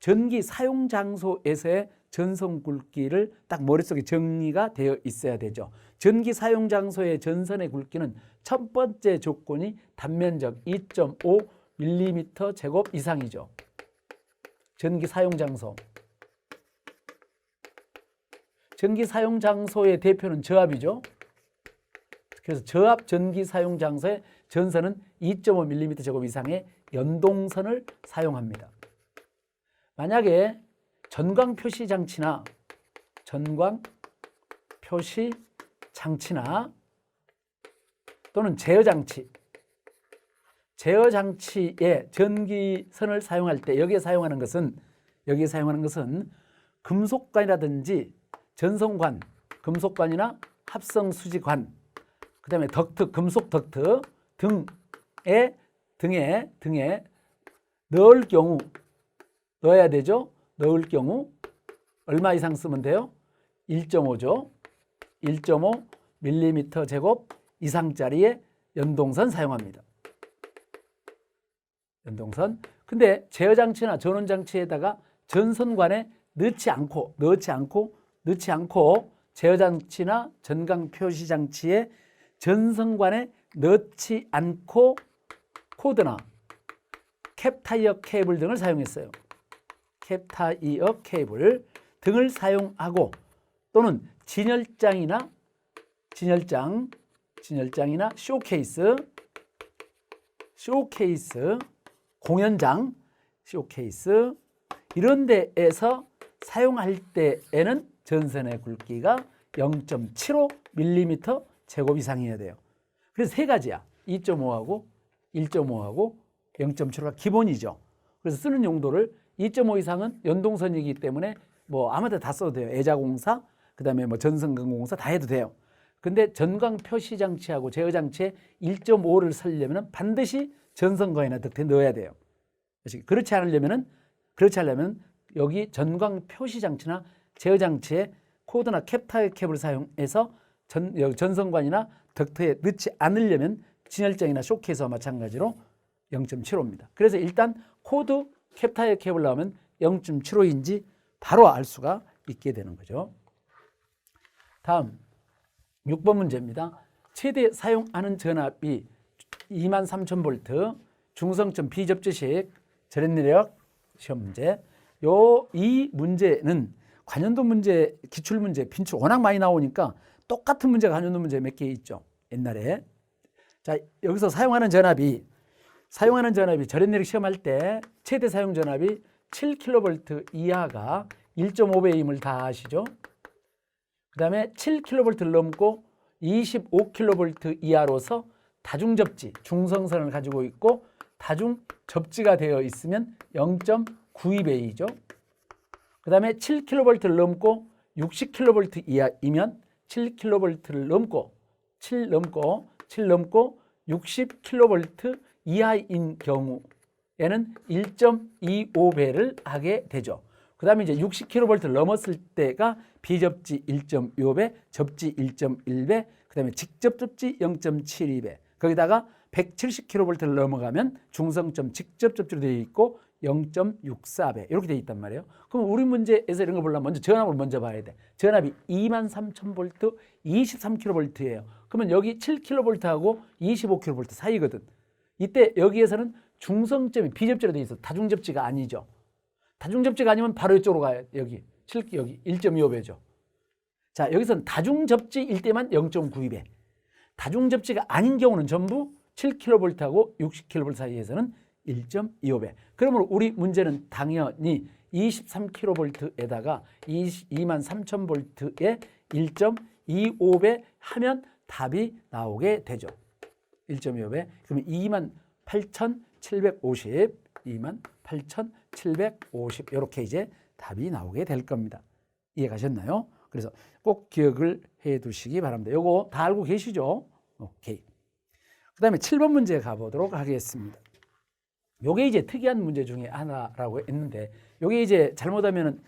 전기 사용 장소에서의 전선 굵기를 딱 머릿속에 정리가 되어 있어야 되죠. 전기 사용 장소의 전선의 굵기는 첫 번째 조건이 단면적 2.5mm 제곱 이상이죠. 전기 사용 장소의 대표는 저압이죠. 그래서 저압 전기 사용 장소의 전선은 2.5mm 제곱 이상의 연동선을 사용합니다. 만약에 전광 표시 장치나 또는 제어 장치에 전기선을 사용할 때 여기에 사용하는 것은 금속관이라든지 전선관, 금속관이나 합성 수지관, 그다음에 덕트, 금속 덕트 등에 넣어야 되죠. 넣을 경우 얼마 이상 쓰면 돼요? 1.5죠. 1.5mm 제곱 이상짜리의 연동선 사용합니다. 연동선. 근데 제어 장치나 전원 장치에다가 전선관에 넣지 않고 제어 장치나 전광 표시 장치에 전선관에 넣지 않고 코드나 캡타이어 케이블 등을 사용했어요. 캡타이어 케이블 등을 사용하고 또는 진열장이나 쇼케이스, 공연장, 쇼케이스 이런 데에서 사용할 때에는 전선의 굵기가 0.75mm 제곱 이상이어야 돼요. 그래서 세 가지야. 2.5하고 0.75가 기본이죠. 그래서 쓰는 용도를 2.5 이상은 연동선이기 때문에 뭐 아무데나 다 써도 돼요. 애자공사, 그다음에 뭐 전선근공사 다 해도 돼요. 근데 전광 표시 장치하고 제어 장치에 1.5를 쓰려면 반드시 전선관이나 덕트에 넣어야 돼요. 그렇지 않으려면 여기 전광 표시 장치나 제어 장치에 코드나 캡타이어 케이블을 사용해서 전선관이나 덕트에 넣지 않으려면 진열장이나 쇼케이스와 마찬가지로 0.75입니다. 그래서 일단 코드 캡타이어 케이블 나오면 0.75인지 바로 알 수가 있게 되는 거죠. 다음 6번 문제입니다. 최대 사용하는 전압이 23,000V, 중성점 비접지식 절연내력 시험 문제. 이 문제는 관연도 문제, 기출 문제, 빈출 워낙 많이 나오니까 똑같은 문제가 관연도 문제 몇 개 있죠. 옛날에. 자, 여기서 사용하는 전압이 절연내력 시험할 때 최대 사용 전압이 7kV 이하가 1.5배임을 다 아시죠? 그 다음에 7kV를 넘고 25kV 이하로서 다중접지, 중성선을 가지고 있고 다중접지가 되어 있으면 0.92배이죠. 그 다음에 7kV를 넘고 60kV 이하이면 7kV를 넘고 7 넘고 60kV 이하인 경우에는 1.25배를 하게 되죠. 그 다음에 이제 60kV를 넘었을 때가 비접지 1.25배, 접지 1.1배, 그 다음에 직접 접지 0.72배, 거기다가 170kV를 넘어가면 중성점 직접 접지로 되어 있고 0.64배 이렇게 되어 있단 말이에요. 그럼 우리 문제에서 이런 거 보려면 먼저 전압을 먼저 봐야 돼. 전압이 23,000V, 23kV예요. 그러면 여기 7kV하고 25kV 사이거든. 이때 여기에서는 중성점이 비접지로 되어 있어. 다중접지가 아니죠. 다중접지가 아니면 바로 이쪽으로 가요. 여기 1.25배죠. 자, 여기서는 다중접지일 때만 0.92배. 다중접지가 아닌 경우는 전부 7kV하고 60kV 사이에서는 1.25배. 그러므로 우리 문제는 당연히 23kV에다가 23,000V에 1.25배 하면 답이 나오게 되죠. 1.25배. 그러면 28,750, 28,750 이렇게 이제 답이 나오게 될 겁니다. 이해 가셨나요? 그래서 꼭 기억을 해 두시기 바랍니다. 요거 다 알고 계시죠? 오케이. 그 다음에 7번 문제 가보도록 하겠습니다. 요게 이제 특이한 문제 중에 하나라고 했는데, 요게 이제 잘못하면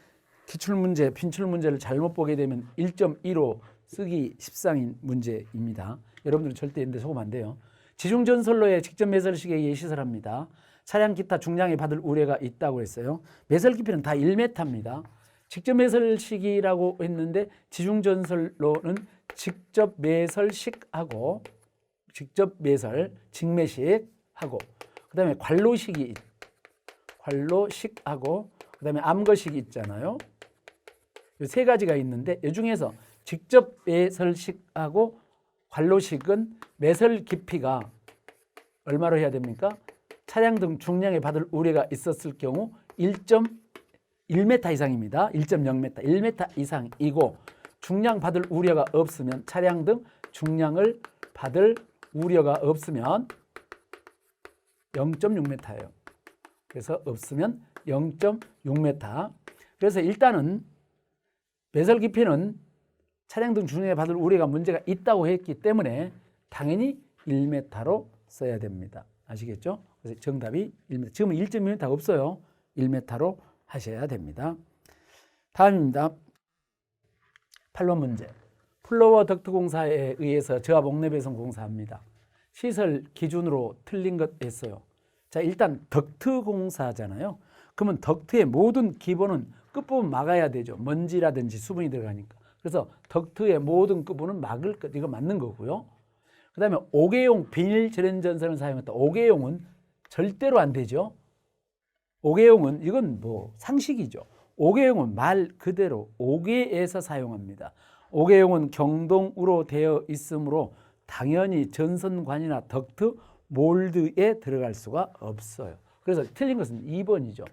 기출문제, 빈출문제를 잘못 보게 되면 1.15 쓰기 십상인 문제입니다. 여러분들은 절대 이런 데 속으면 안 돼요. 지중전선로에 직접 매설식에 의해 시설합니다. 차량 기타 중량에 받을 우려가 있다고 했어요. 매설 깊이는 다 1m입니다. 직접 매설식이라고 했는데 지중전선로는 직접 매설식하고 직접 매설, 직매식하고 그 다음에 관로식하고 그 다음에 암거식이 있잖아요. 이 세 가지가 있는데 이 중에서 직접 매설식하고 관로식은 매설 깊이가 얼마로 해야 됩니까? 차량 등 중량에 받을 우려가 있었을 경우 1.1m 이상입니다. 1.0m, 1m 이상이고 중량 받을 우려가 없으면 차량 등 중량을 받을 우려가 없으면 0.6m예요. 그래서 없으면 0.6m. 그래서 일단은 매설 깊이는 차량 등 중량에 받을 우려가 문제가 있다고 했기 때문에 당연히 1m로 써야 됩니다. 아시겠죠? 그래서 정답이 1m. 지금은 1.2m 없어요. 1m로 하셔야 됩니다. 다음입니다. 8번 문제. 플로어 덕트 공사에 의해서 저압 옥내 배선 공사합니다. 시설 기준으로 틀린 것 했어요. 자, 일단 덕트 공사잖아요. 그러면 덕트의 모든 기본은 끝부분 막아야 되죠. 먼지라든지 수분이 들어가니까. 그래서 덕트의 모든 끝부분은 막을 것, 이거 맞는 거고요. 그 다음에 5개용 비닐 절연 전선을 사용했다. 5개용은 절대로 안 되죠. 5개용은 이건 뭐 상식이죠. 5개용은 말 그대로 5개에서 사용합니다. 5개용은 경동으로 되어 있으므로 당연히 전선관이나 덕트, 몰드에 들어갈 수가 없어요. 그래서 틀린 것은 2번이죠.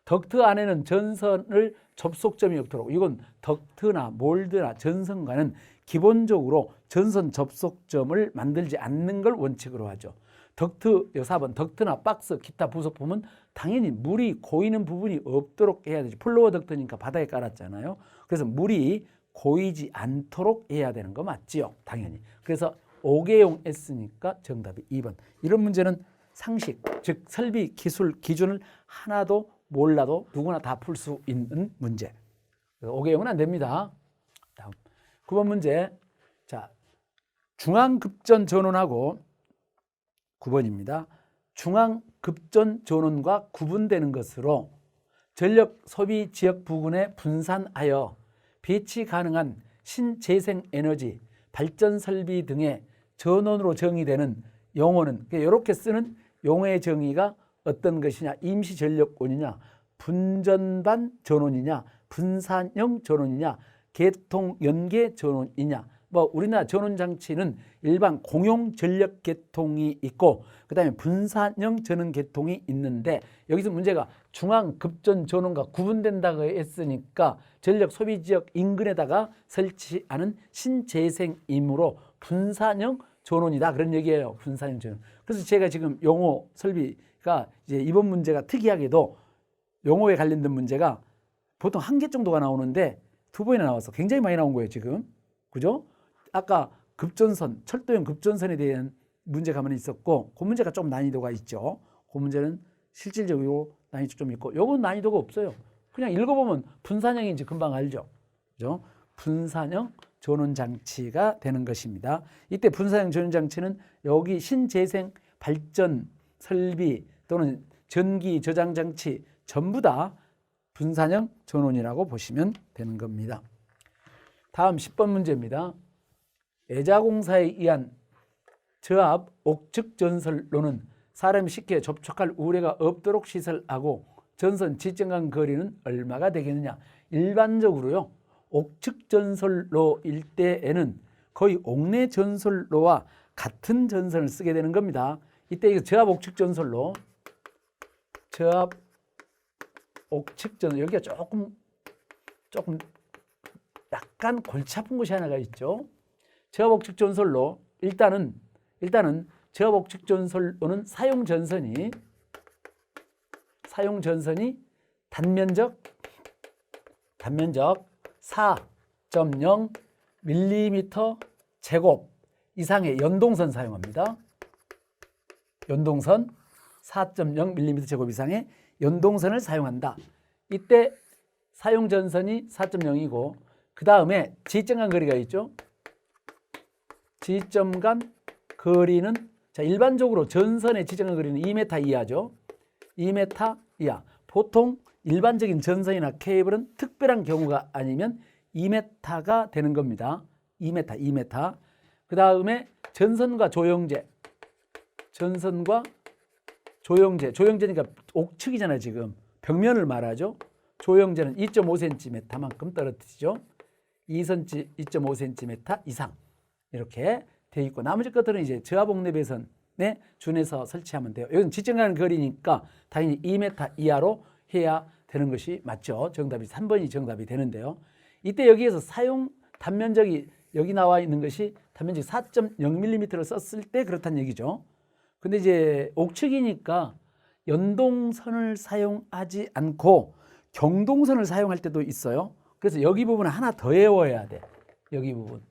덕트 안에는 전선을 접속점이 없도록, 이건 덕트나 몰드나 전선관은 기본적으로 전선 접속점을 만들지 않는 걸 원칙으로 하죠. 덕트, 4번 덕트나 박스, 기타 부속품은 당연히 물이 고이는 부분이 없도록 해야 되죠. 플로어 덕트니까 바닥에 깔았잖아요. 그래서 물이 고이지 않도록 해야 되는 거 맞지요? 당연히. 그래서 5개용 했으니까 정답이 2번. 이런 문제는 상식, 즉 설비 기술 기준을 하나도 몰라도 누구나 다 풀 수 있는 문제. 5개용은 안 됩니다. 다음 9번 문제. 자, 중앙급전 전원하고 9번입니다. 중앙급전 전원과 구분되는 것으로 전력 소비 지역 부근에 분산하여 배치 가능한 신재생 에너지, 발전 설비 등의 전원으로 정의되는 용어는 이렇게 쓰는 용어의 정의가 어떤 것이냐? 임시 전력원이냐, 분전반 전원이냐, 분산형 전원이냐, 개통 연계 전원이냐. 뭐 우리나라 전원 장치는 일반 공용 전력 계통이 있고 그다음에 분산형 전원 계통이 있는데 여기서 문제가 중앙 급전 전원과 구분된다고 했으니까 전력 소비 지역 인근에다가 설치하는 신재생이므로 분산형 전원이다 그런 얘기예요. 분산형 전원. 그래서 제가 지금 용어 설비가 이제 이번 문제가 특이하게도 용어에 관련된 문제가 보통 한 개 정도가 나오는데 두 번이나 나와서 굉장히 많이 나온 거예요 지금. 그죠? 아까 급전선, 철도형 급전선에 대한 문제가 한번 있었고 그 문제가 좀 난이도가 있죠. 그 문제는 실질적으로 난이도 좀 있고 요건 난이도가 없어요. 그냥 읽어보면 분산형인지 금방 알죠. 그죠? 분산형 전원장치가 되는 것입니다. 이때 분산형 전원장치는 여기 신재생 발전 설비 또는 전기 저장장치 전부 다 분산형 전원이라고 보시면 되는 겁니다. 다음 10번 문제입니다. 애자공사에 의한 저압 옥측 전설로는 사람이 쉽게 접촉할 우려가 없도록 시설하고 전선 지점 거리는 얼마가 되겠느냐. 일반적으로요. 옥측 전설로일 때에는 거의 옥내 전설로와 같은 전선을 쓰게 되는 겁니다. 이때 이거 저압 옥측 전설로, 저압 옥측 전설, 여기가 조금 약간 골치 아픈 곳이 하나가 있죠. 저압 옥측 전설로 일단은 저압 옥측 전설로는 사용 전선이 단면적 4.0 밀리미터 제곱 이상의 연동선 사용합니다. 연동선 4.0 밀리미터 제곱 이상의 연동선을 사용한다. 이때 사용 전선이 4.0이고 그 다음에 지점 간 거리가 있죠. 지점 간 거리는 자 일반적으로 전선의 지점 간 거리는 2m 이하죠. 2m 이하. 보통 일반적인 전선이나 케이블은 특별한 경우가 아니면 2m가 되는 겁니다. 2m. 그 다음에 전선과 조영제. 조영제니까 옥측이잖아요. 지금 벽면을 말하죠. 조영제는 2.5cm만큼 떨어뜨리죠. 2.5cm 이상 이렇게 되어 있고 나머지 것들은 이제 저압 옥내 배선에 준해서 설치하면 돼요. 여기는 지점가는 거리니까 당연히 2m 이하로 해야 되는 것이 맞죠. 정답이 3번이 정답이 되는데요. 이때 여기에서 사용 단면적이 여기 나와 있는 것이 단면적이 4.0mm를 썼을 때 그렇다는 얘기죠. 근데 이제 옥측이니까 연동선을 사용하지 않고 경동선을 사용할 때도 있어요. 그래서 여기 부분을 하나 더 외워야 돼. 여기 부분.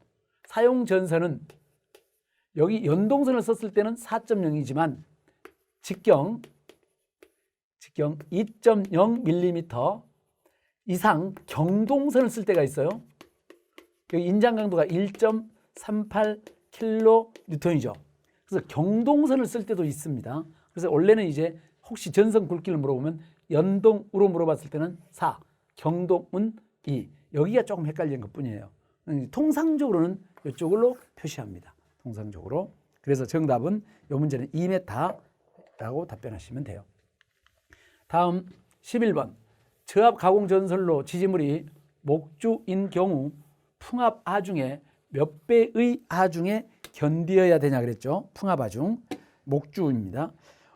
사용 전선은 여기 연동선을 썼을 때는 4.0이지만 직경 2.0mm 이상 경동선을 쓸 때가 있어요. 여기 인장 강도가 1.38kN이죠. 그래서 경동선을 쓸 때도 있습니다. 그래서 원래는 이제 혹시 전선 굵기를 물어보면 연동으로 물어봤을 때는 4, 경동은 2. 여기가 조금 헷갈리는 것뿐이에요. 통상적으로는 이쪽으로 표시합니다. 통상적으로. 그래서 정답은 이 문제는 2m라고 답변하시면 돼요. 다음 11번. 저압 가공 전선로 지지물이 목주인 경우 풍압 하중에 몇 배의 하중에 견디어야 되냐 그랬죠. 풍압 하중. 목주입니다.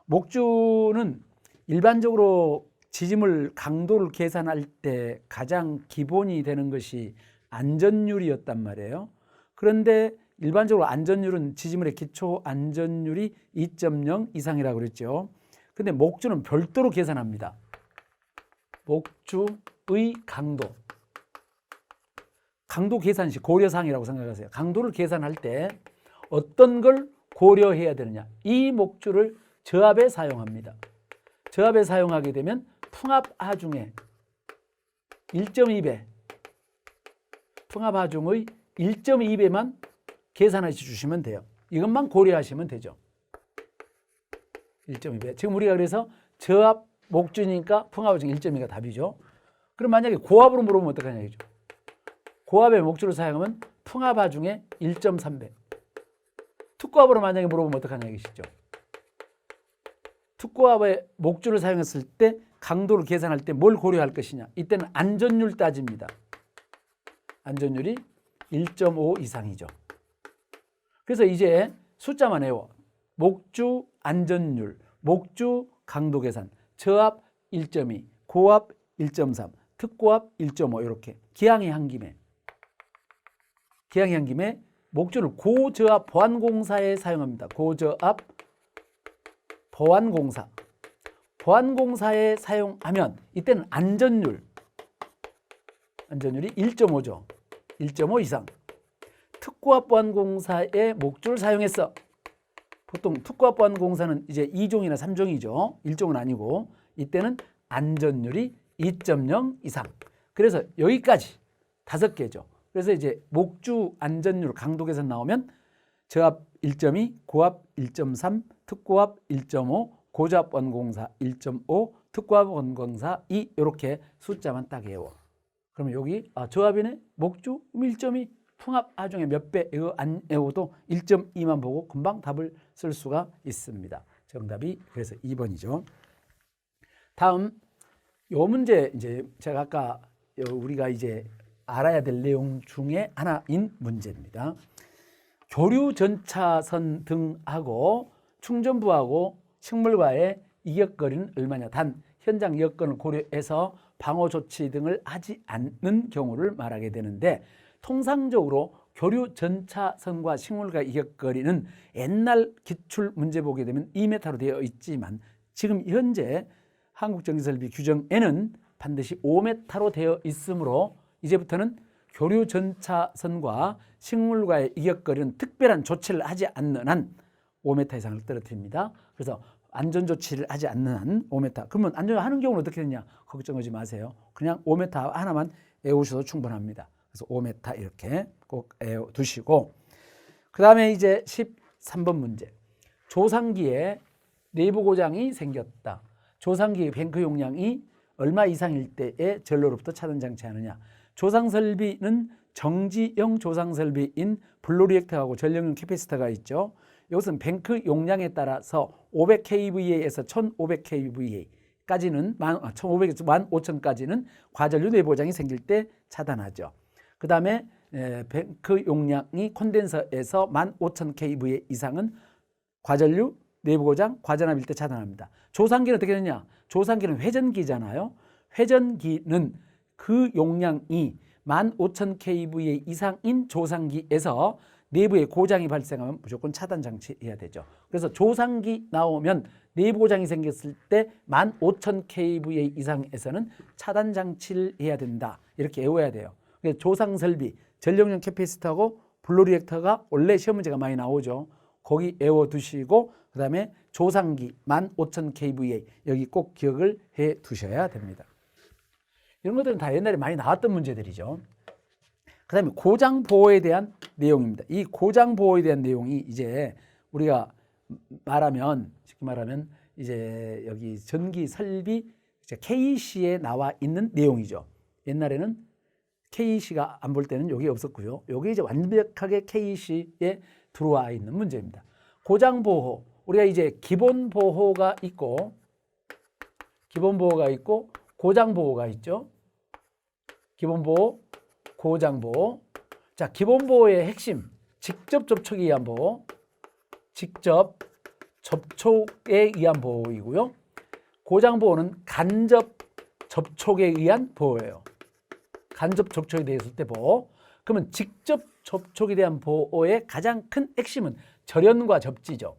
목주는 일반적으로 지지물 강도를 계산할 때 가장 기본이 되는 것이 안전율이었단 말이에요. 그런데 일반적으로 안전율은 지지물의 기초 안전율이 2.0 이상이라고 그랬죠. 근데 목주는 별도로 계산합니다. 목주의 강도. 강도 계산 시 고려사항이라고 생각하세요. 강도를 계산할 때 어떤 걸 고려해야 되느냐. 이 목주를 저압에 사용합니다. 저압에 사용하게 되면 풍압 하중의 1.2배, 풍압 하중의 1.2배만 계산해 주시면 돼요. 이것만 고려하시면 되죠. 1.2배. 지금 우리가 그래서 저압 목주니까 풍압 하중 1.2가 답이죠. 그럼 만약에 고압으로 물어보면 어떡하냐 이죠. 고압의 목줄을 사용하면 풍압하 중에 1.3배. 특고압으로 만약에 물어보면 어떡하냐 얘기시죠. 특고압의 목줄을 사용했을 때 강도를 계산할 때 뭘 고려할 것이냐. 이때는 안전율 따집니다. 안전율이 1.5 이상이죠. 그래서 이제 숫자만 외워. 목주 안전율, 목주 강도 계산, 저압 1.2, 고압 1.3, 특고압 1.5 이렇게 기항이 한 김에 목줄을 고저압 보안공사에 사용합니다. 고저압 보안공사에 사용하면 이때는 안전율이 1.5죠. 1.5 이상. 특고압 보안공사에 목줄을 사용했어. 보통 특고압 보안공사는 이제 2종이나 3종이죠. 1종은 아니고 이때는 안전율이 2.0 이상. 그래서 여기까지 5개죠. 그래서 이제 목주 안전율 강도 계산 나오면 저압 1.2, 고압 1.3, 특고압 1.5, 고저압 보안공사 1.5, 특고압 보안공사 2 이렇게 숫자만 딱 외워. 그러면 여기 저압이네? 목주 1.2, 풍압 하중에 몇 배 이거 안 외워도 1.2만 보고 금방 답을 쓸 수가 있습니다. 정답이 그래서 2번이죠. 다음 요 문제 이제 제가 아까 우리가 이제 알아야 될 내용 중에 하나인 문제입니다. 교류 전차선 등하고 충전부하고 식물과의 이격거리는 얼마냐. 단 현장 여건을 고려해서 방호 조치 등을 하지 않는 경우를 말하게 되는데 통상적으로 교류 전차선과 식물과 이격거리는 옛날 기출 문제 보게 되면 2m로 되어 있지만 지금 현재 한국전기설비 규정에는 반드시 5m로 되어 있으므로 이제부터는 교류 전차선과 식물과의 이격거리는 특별한 조치를 하지 않는 한 5m 이상을 떨어뜨립니다. 그래서 안전조치를 하지 않는 한 5m. 그러면 안전하는 경우는 어떻게 되냐? 걱정하지 마세요. 그냥 5m 하나만 외우셔도 충분합니다. 그래서 5m 이렇게 꼭 외워두시고 그 다음에 이제 13번 문제. 조상기에 내부 고장이 생겼다. 조상기 뱅크 용량이 얼마 이상일 때에 전로로부터 차단 장치하느냐. 조상설비는 정지형 조상설비인 블루리액터하고 전력용 캐패시터가 있죠. 이것은 뱅크 용량에 따라서 500kVA에서 1500kVA까지는 1500에서 15,000까지는 과전류 내부고장이 생길 때 차단하죠. 그 다음에 뱅크 용량이 콘덴서에서 15,000kVA 이상은 과전류 내부고장 과전압일 때 차단합니다. 조상기는 어떻게 되느냐? 조상기는 회전기잖아요. 회전기는 그 용량이 15,000kVA 이상인 조상기에서 내부에 고장이 발생하면 무조건 차단 장치해야 되죠. 그래서 조상기 나오면 내부 고장이 생겼을 때 15,000kVA 이상에서는 차단 장치를 해야 된다. 이렇게 외워야 돼요. 그래서 조상설비, 전력용 캐패시터하고 블루리액터가 원래 시험 문제가 많이 나오죠. 거기 외워두시고 그 다음에 조상기 15,000kVA 여기 꼭 기억을 해 두셔야 됩니다. 이런 것들은 다 옛날에 많이 나왔던 문제들이죠. 그 다음에 고장보호에 대한 내용입니다. 이 고장보호에 대한 내용이 이제 우리가 말하면 쉽게 말하면 이제 여기 전기 설비 KEC에 나와 있는 내용이죠. 옛날에는 KEC가 안 볼 때는 여기 없었고요. 여기 이제 완벽하게 KEC에 들어와 있는 문제입니다. 고장보호 우리가 이제 기본보호가 있고 고장보호가 있죠. 기본보호, 고장보호. 자, 기본보호의 핵심, 직접 접촉에 의한 보호, 직접 접촉에 의한 보호이고요. 고장보호는 간접 접촉에 의한 보호예요. 간접 접촉에 대했을 때 보호. 그러면 직접 접촉에 대한 보호의 가장 큰 핵심은 절연과 접지죠.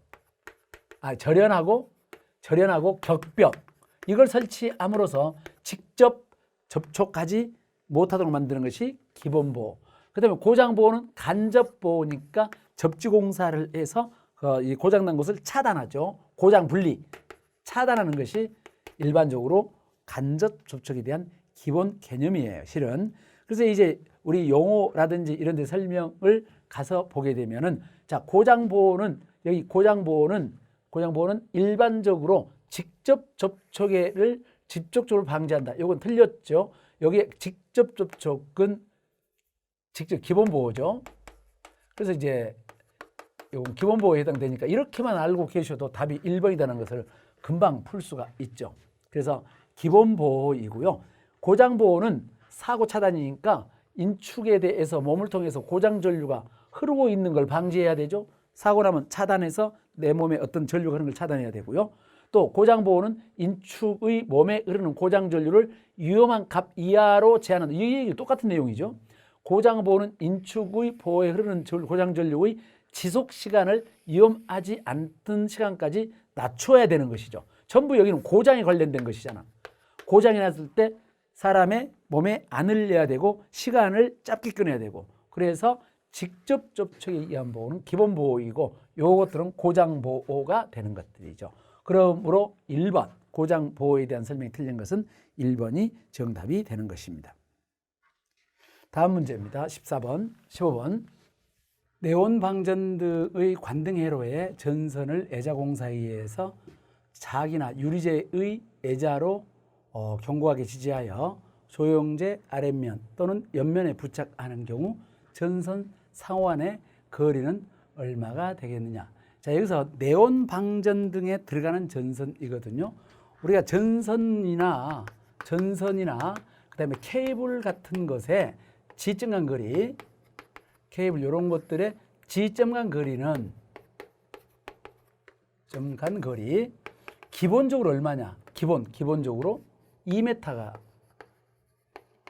절연하고 격벽. 이걸 설치함으로써 직접 접촉하지 못하도록 만드는 것이 기본보호. 그 다음에 고장보호는 간접보호니까 접지공사를 해서 이 고장난 곳을 차단하죠. 고장분리, 차단하는 것이 일반적으로 간접 접촉에 대한 기본 개념이에요, 실은. 그래서 이제 우리 용어라든지 이런 데 설명을 가서 보게 되면은 자, 고장보호는 일반적으로 직접 접촉을 직접적으로 방지한다. 이건 틀렸죠. 여기에 직접 접촉은 직접 기본보호죠. 그래서 이제 요건 기본보호에 해당되니까 이렇게만 알고 계셔도 답이 1번이라는 것을 금방 풀 수가 있죠. 그래서 기본보호이고요. 고장보호는 사고 차단이니까 인축에 대해서 몸을 통해서 고장 전류가 흐르고 있는 걸 방지해야 되죠. 사고 나면 차단해서 내 몸에 어떤 전류가 흐르는 걸 차단해야 되고요. 또 고장보호는 인축의 몸에 흐르는 고장 전류를 위험한 값 이하로 제한한다. 이 얘기 똑같은 내용이죠. 고장보호는 인축의 보호에 흐르는 고장 전류의 지속 시간을 위험하지 않던 시간까지 낮춰야 되는 것이죠. 전부 여기는 고장에 관련된 것이잖아. 고장이 났을 때 사람의 몸에 안 흘려야 되고 시간을 짧게 끊어야 되고, 그래서 직접 접촉에 의한 보호는 기본보호이고 요것들은 고장보호가 되는 것들이죠. 그러므로 1번 고장보호에 대한 설명이 틀린 것은 1번이 정답이 되는 것입니다. 다음 문제입니다. 14번, 15번. 네온방전등의 관등회로에 전선을 애자공사에 의해서 자기나 유리재의 애자로 견고하게 지지하여 조영제 아랫면 또는 옆면에 부착하는 경우 전선 상호간의 거리는 얼마가 되겠느냐. 자, 여기서 네온방전등에 들어가는 전선이거든요. 우리가 전선이나 그다음에 케이블 같은 것에 지점 간 거리, 케이블 이런 것들의 지점 간 거리는 점 간 거리 기본적으로 얼마냐? 기본적으로 2m가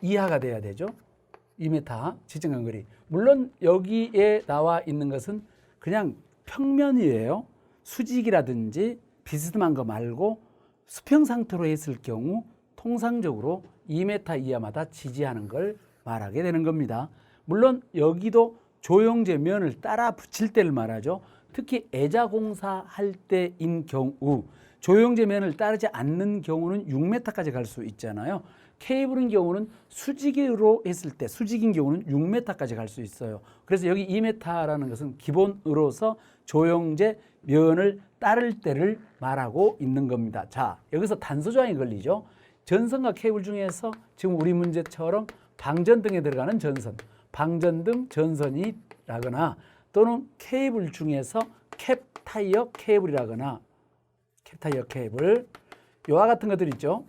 이하가 돼야 되죠. 2m 지점 간 거리. 물론 여기에 나와 있는 것은 그냥 평면이에요. 수직이라든지 비스듬한 거 말고 수평 상태로 했을 경우 통상적으로 2m 이하마다 지지하는 걸 말하게 되는 겁니다. 물론 여기도 조영제 면을 따라 붙일 때를 말하죠. 특히 애자공사 할 때인 경우 조영제 면을 따르지 않는 경우는 6m까지 갈 수 있잖아요. 케이블인 경우는 수직으로 했을 때 수직인 경우는 6m까지 갈 수 있어요. 그래서 여기 2m라는 것은 기본으로서 조영제 면을 따를 때를 말하고 있는 겁니다. 자, 여기서 단서 조항이 걸리죠. 전선과 케이블 중에서 지금 우리 문제처럼 방전등에 들어가는 전선, 방전등 전선이라거나 또는 케이블 중에서 캡타이어 케이블이라거나 캡타이어 케이블 요와 같은 것들 있죠.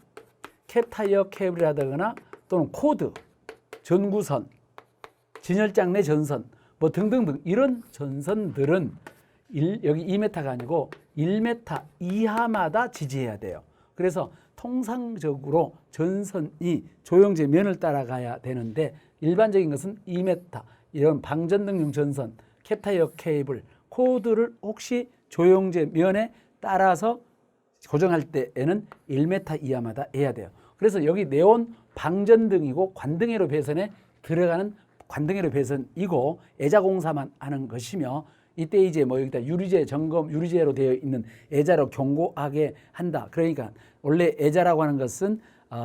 캡타이어 케이블이라거나 또는 코드, 전구선, 진열장 내 전선 뭐 등등등 이런 전선들은 여기 2m가 아니고 1m 이하마다 지지해야 돼요. 그래서 통상적으로 전선이 조영제 면을 따라가야 되는데 일반적인 것은 2m 이런 방전등용 전선, 캡타이어 케이블, 코드를 혹시 조영제 면에 따라서 고정할 때에는 1m 이하마다 해야 돼요. 그래서 여기 네온 방전등이고 관등회로 배선에 들어가는 관등회로 배선이고 애자공사만 하는 것이며 이때 이제 뭐 여기다 유리재 점검 유리재로 되어 있는 애자로 견고하게 한다. 그러니까 원래 애자라고 하는 것은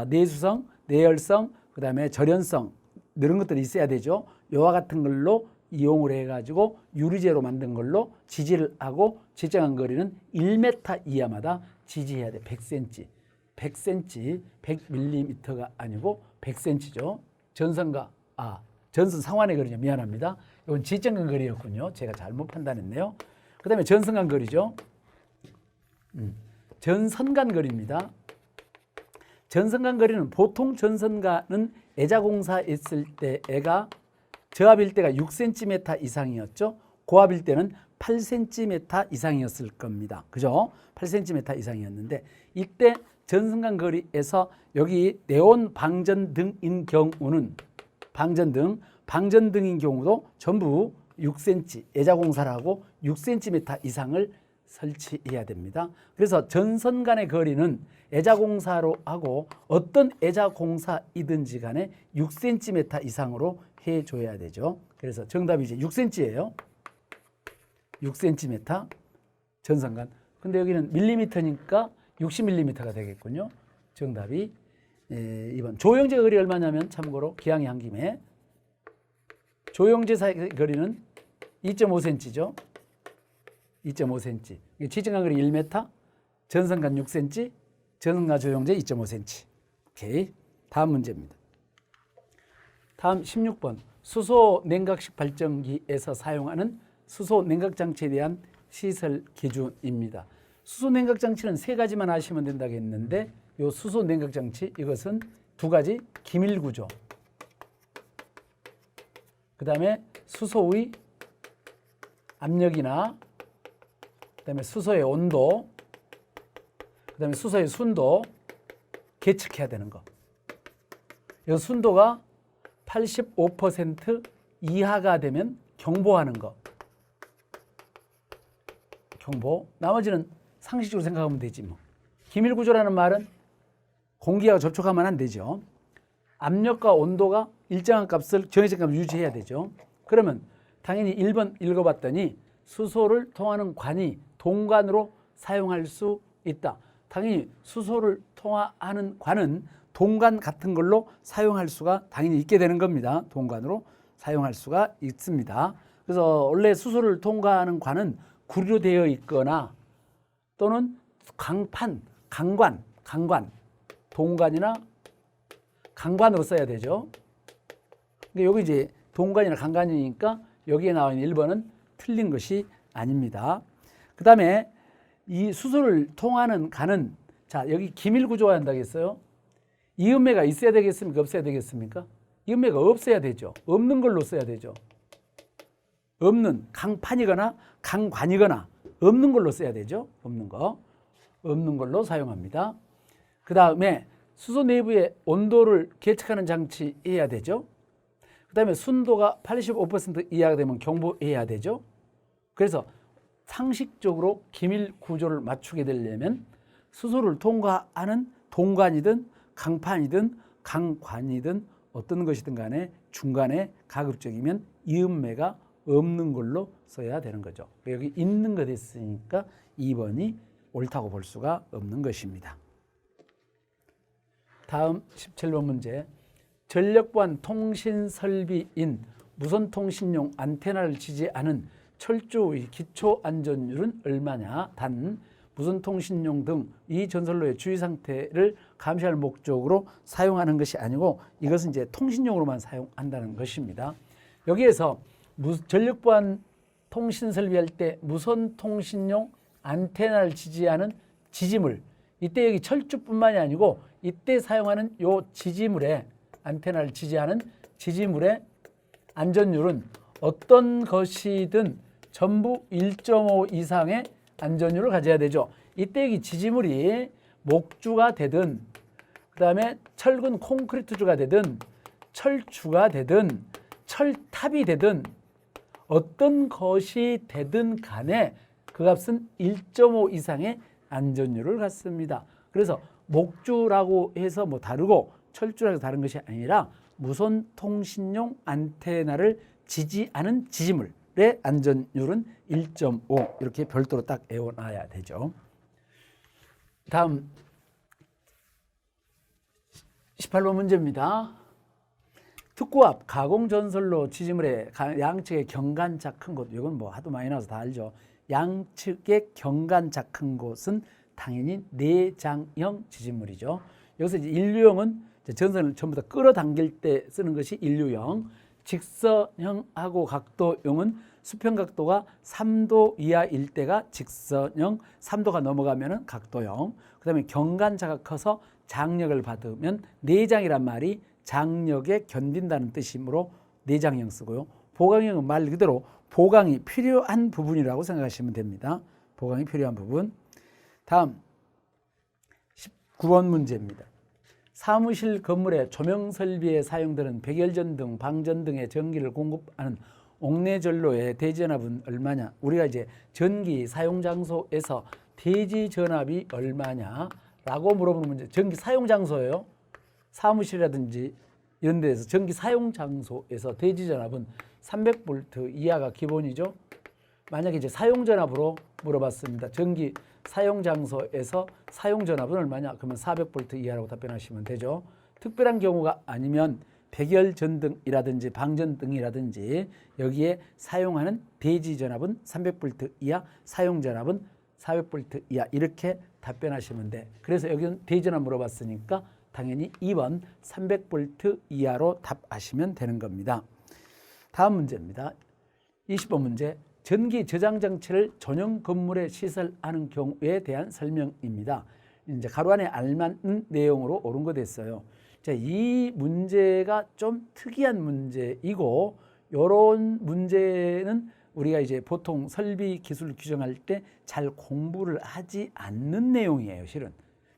내수성, 내열성, 그다음에 절연성 이런 것들이 있어야 되죠. 요와 같은 걸로 이용을 해가지고 유리재로 만든 걸로 지지를 하고 지정한 거리는 1m 이하마다 지지해야 돼. 100cm, 100mm가 아니고 100cm죠. 전선과 전선 상환의 거리죠. 미안합니다. 이건 지점간 거리였군요. 제가 잘못 판단했네요. 그 다음에 전선간 거리죠. 전선간 거리입니다. 전선간 거리는 보통 전선간은 애자공사 했을 때 애가 저압일 때가 6cm 이상이었죠. 고압일 때는 8cm 이상이었을 겁니다. 그죠? 8cm 이상이었는데 이때 전선간 거리에서 여기 네온 방전등인 경우는 방전등인 경우도 전부 6cm 애자공사라고 6cm 이상을 설치해야 됩니다. 그래서 전선 간의 거리는 애자공사로 하고 어떤 애자공사이든지 간에 6cm 이상으로 해줘야 되죠. 그래서 정답이 이제 6cm예요. 6cm 전선간. 근데 여기는 밀리미터니까 60mm가 되겠군요. 정답이 2번. 조영제 거리 얼마냐면 참고로 기왕이 한 김에 조영제 사이 거리는 2.5cm죠. 2.5cm. 지정간 거리 1m, 전선간 6cm, 전선간 조영제 2.5cm. 오케이. 다음 문제입니다. 다음 16번. 수소 냉각식 발전기에서 사용하는 수소 냉각 장치에 대한 시설 기준입니다. 수소 냉각 장치는 세 가지만 아시면 된다고 했는데 이 수소 냉각 장치 이것은 두 가지 기밀 구조. 그다음에 수소의 압력이나 그다음에 수소의 온도, 그다음에 수소의 순도 계측해야 되는 거. 이 순도가 85% 이하가 되면 경보하는 거. 경보. 나머지는 상식적으로 생각하면 되지 뭐. 기밀 구조라는 말은 공기와 접촉하면 안 되죠. 압력과 온도가 일정한 값을 정해진 값을 유지해야 되죠. 그러면 당연히 1번 읽어봤더니 수소를 통하는 관이 동관으로 사용할 수 있다. 당연히 수소를 통하는 관은 동관 같은 걸로 사용할 수가 당연히 있게 되는 겁니다. 동관으로 사용할 수가 있습니다. 그래서 원래 수소를 통과하는 관은 구리로 되어 있거나 또는 강판, 강관, 동관이나 강관으로 써야 되죠. 근데 여기 이제 동관이나 강관이니까 여기에 나와 있는 1번은 틀린 것이 아닙니다. 그 다음에 이 수소를 통하는 관은 자 여기 기밀 구조가 한다고 했어요. 이음매가 있어야 되겠습니까? 없어야 되겠습니까? 이음매가 없어야 되죠. 없는 걸로 써야 되죠. 없는 강판이거나 강관이거나 없는 걸로 써야 되죠. 없는 거. 없는 걸로 사용합니다. 그 다음에 수소 내부의 온도를 계측하는 장치 해야 되죠. 그 다음에 순도가 85% 이하가 되면 경보해야 되죠. 그래서 상식적으로 기밀 구조를 맞추게 되려면 수소를 통과하는 동관이든 강판이든 강관이든 어떤 것이든 간에 중간에 가급적이면 이음매가 없는 걸로 써야 되는 거죠. 여기 있는 거 됐으니까 2번이 옳다고 볼 수가 없는 것입니다. 다음 17번 문제. 전력보안 통신설비인 무선통신용 안테나를 지지하는 철조의 기초안전율은 얼마냐? 단 무선통신용 등 이 전선로의 주의 상태를 감시할 목적으로 사용하는 것이 아니고 이것은 이제 통신용으로만 사용한다는 것입니다. 여기에서 전력보안 통신설비할 때 무선통신용 안테나를 지지하는 지지물, 이때 여기 철조뿐만이 아니고 이때 사용하는 요 지지물의 안테나를 지지하는 지지물의 안전율은 어떤 것이든 전부 1.5 이상의 안전율을 가져야 되죠. 이때 여기 지지물이 목주가 되든 그 다음에 철근 콘크리트주가 되든 철주가 되든 철탑이 되든 어떤 것이 되든 간에 그 값은 1.5 이상의 안전율을 갖습니다. 그래서 목주라고 해서 뭐 다르고 철주라고 해서 다른 것이 아니라 무선통신용 안테나를 지지하는 지지물의 안전율은 1.5 이렇게 별도로 딱 외워놔야 되죠. 다음 18번 문제입니다. 특구 앞 가공전선로 지지물의 양측의 경관자 큰 곳, 이건 뭐 하도 많이 나와서 다 알죠. 양측의 경관자 큰 곳은 당연히 내장형 지지물이죠. 여기서 이제 인류형은 전선을 전부 다 끌어당길 때 쓰는 것이 인류형, 직선형하고 각도형은 수평 각도가 3도 이하일 때가 직선형, 3도가 넘어가면 각도형. 그 다음에 경관자가 커서 장력을 받으면 내장이란 말이 장력에 견딘다는 뜻이므로 내장형 쓰고요. 보강형은 말 그대로 보강이 필요한 부분이라고 생각하시면 됩니다. 보강이 필요한 부분. 다음 19번 문제입니다. 사무실 건물의 조명 설비에 사용되는 백열전 등 방전 등의 전기를 공급하는 옥내전로의 대지전압은 얼마냐? 우리가 이제 전기 사용 장소에서 대지 전압이 얼마냐라고 물어보는 문제. 전기 사용 장소예요. 사무실이라든지 이런 데서 전기 사용 장소에서 대지 전압은 300V 이하가 기본이죠. 만약에 이제 사용 전압으로 물어봤습니다. 전기 사용 장소에서 사용 전압은 얼마냐? 그러면 400V 이하라고 답변하시면 되죠. 특별한 경우가 아니면 백열전등이라든지 방전등이라든지 여기에 사용하는 대지 전압은 300V 이하, 사용 전압은 400V 이하 이렇게 답변하시면 돼. 그래서 여기는 대지 전압 물어봤으니까 당연히 2번 300V 이하로 답하시면 되는 겁니다. 다음 문제입니다. 20번 문제. 전기 저장 장치를 전용 건물에 시설하는 경우에 대한 설명입니다. 이제 가로 안에 알맞는 내용으로 옳은 거 됐어요. 자, 이 문제가 좀 특이한 문제이고, 이런 문제는 우리가 이제 보통 설비 기술 규정할 때 잘 공부를 하지 않는 내용이에요, 실은.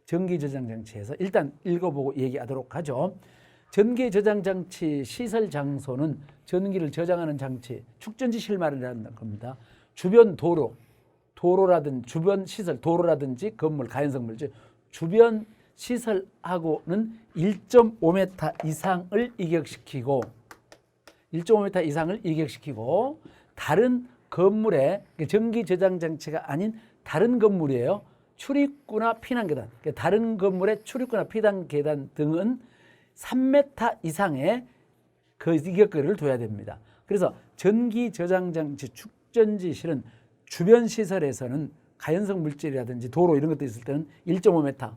전기 저장 장치에서 일단 읽어보고 얘기하도록 하죠. 전기 저장 장치 시설 장소는 전기를 저장하는 장치, 축전지실 말이라는 겁니다. 주변 도로라든지 주변 시설, 도로라든지 건물, 가연성 물질, 주변 시설하고는 1.5m 이상을 이격시키고 1.5m 이상을 이격시키고 다른 건물에 전기 저장 장치가 아닌 다른 건물이에요. 출입구나 피난 계단, 다른 건물의 출입구나 피난 계단 등은 3m 이상의 그 이격거리를 둬야 됩니다. 그래서 전기 저장 장치 축전지실은 주변 시설에서는 가연성 물질이라든지 도로 이런 것도 있을 때는 1.5m,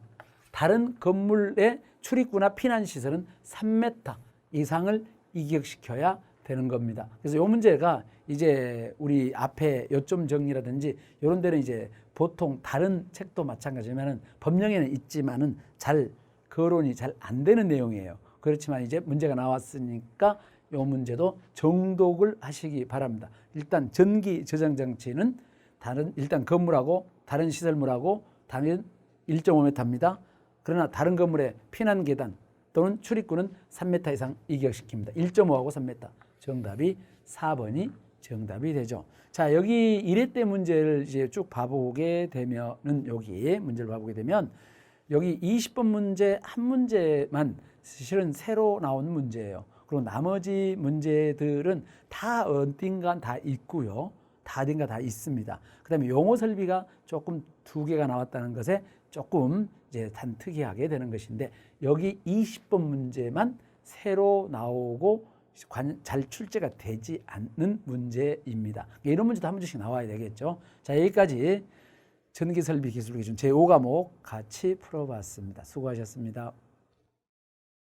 다른 건물의 출입구나 피난 시설은 3m 이상을 이격시켜야 되는 겁니다. 그래서 이 문제가 이제 우리 앞에 요점 정리라든지 이런 데는 이제 보통 다른 책도 마찬가지지만은 법령에는 있지만은 잘 거론이 잘 안 되는 내용이에요. 그렇지만 이제 문제가 나왔으니까 이 문제도 정독을 하시기 바랍니다. 일단 전기 저장 장치는 일단 건물하고 다른 시설물하고 다른 1.5m입니다. 그러나 다른 건물의 피난 계단 또는 출입구는 3m 이상 이격시킵니다. 1.5하고 3m. 정답이 4번이 정답이 되죠. 자, 여기 1회 문제를 이제 쭉 봐보게 되면은 여기 문제를 봐보게 되면 여기 20번 문제 한 문제만 실은 새로 나온 문제예요. 그리고 나머지 문제들은 다 어딘가 다 있고요. 다 어딘가 다 있습니다. 그 다음에 용어 설비가 조금 2개가 나왔다는 것에 조금 이제 단 특이하게 되는 것인데 여기 20번 문제만 새로 나오고 잘 출제가 되지 않는 문제입니다. 이런 문제도 한 문제씩 나와야 되겠죠. 자, 여기까지 전기설비 기술 기준 제5과목 같이 풀어봤습니다. 수고하셨습니다.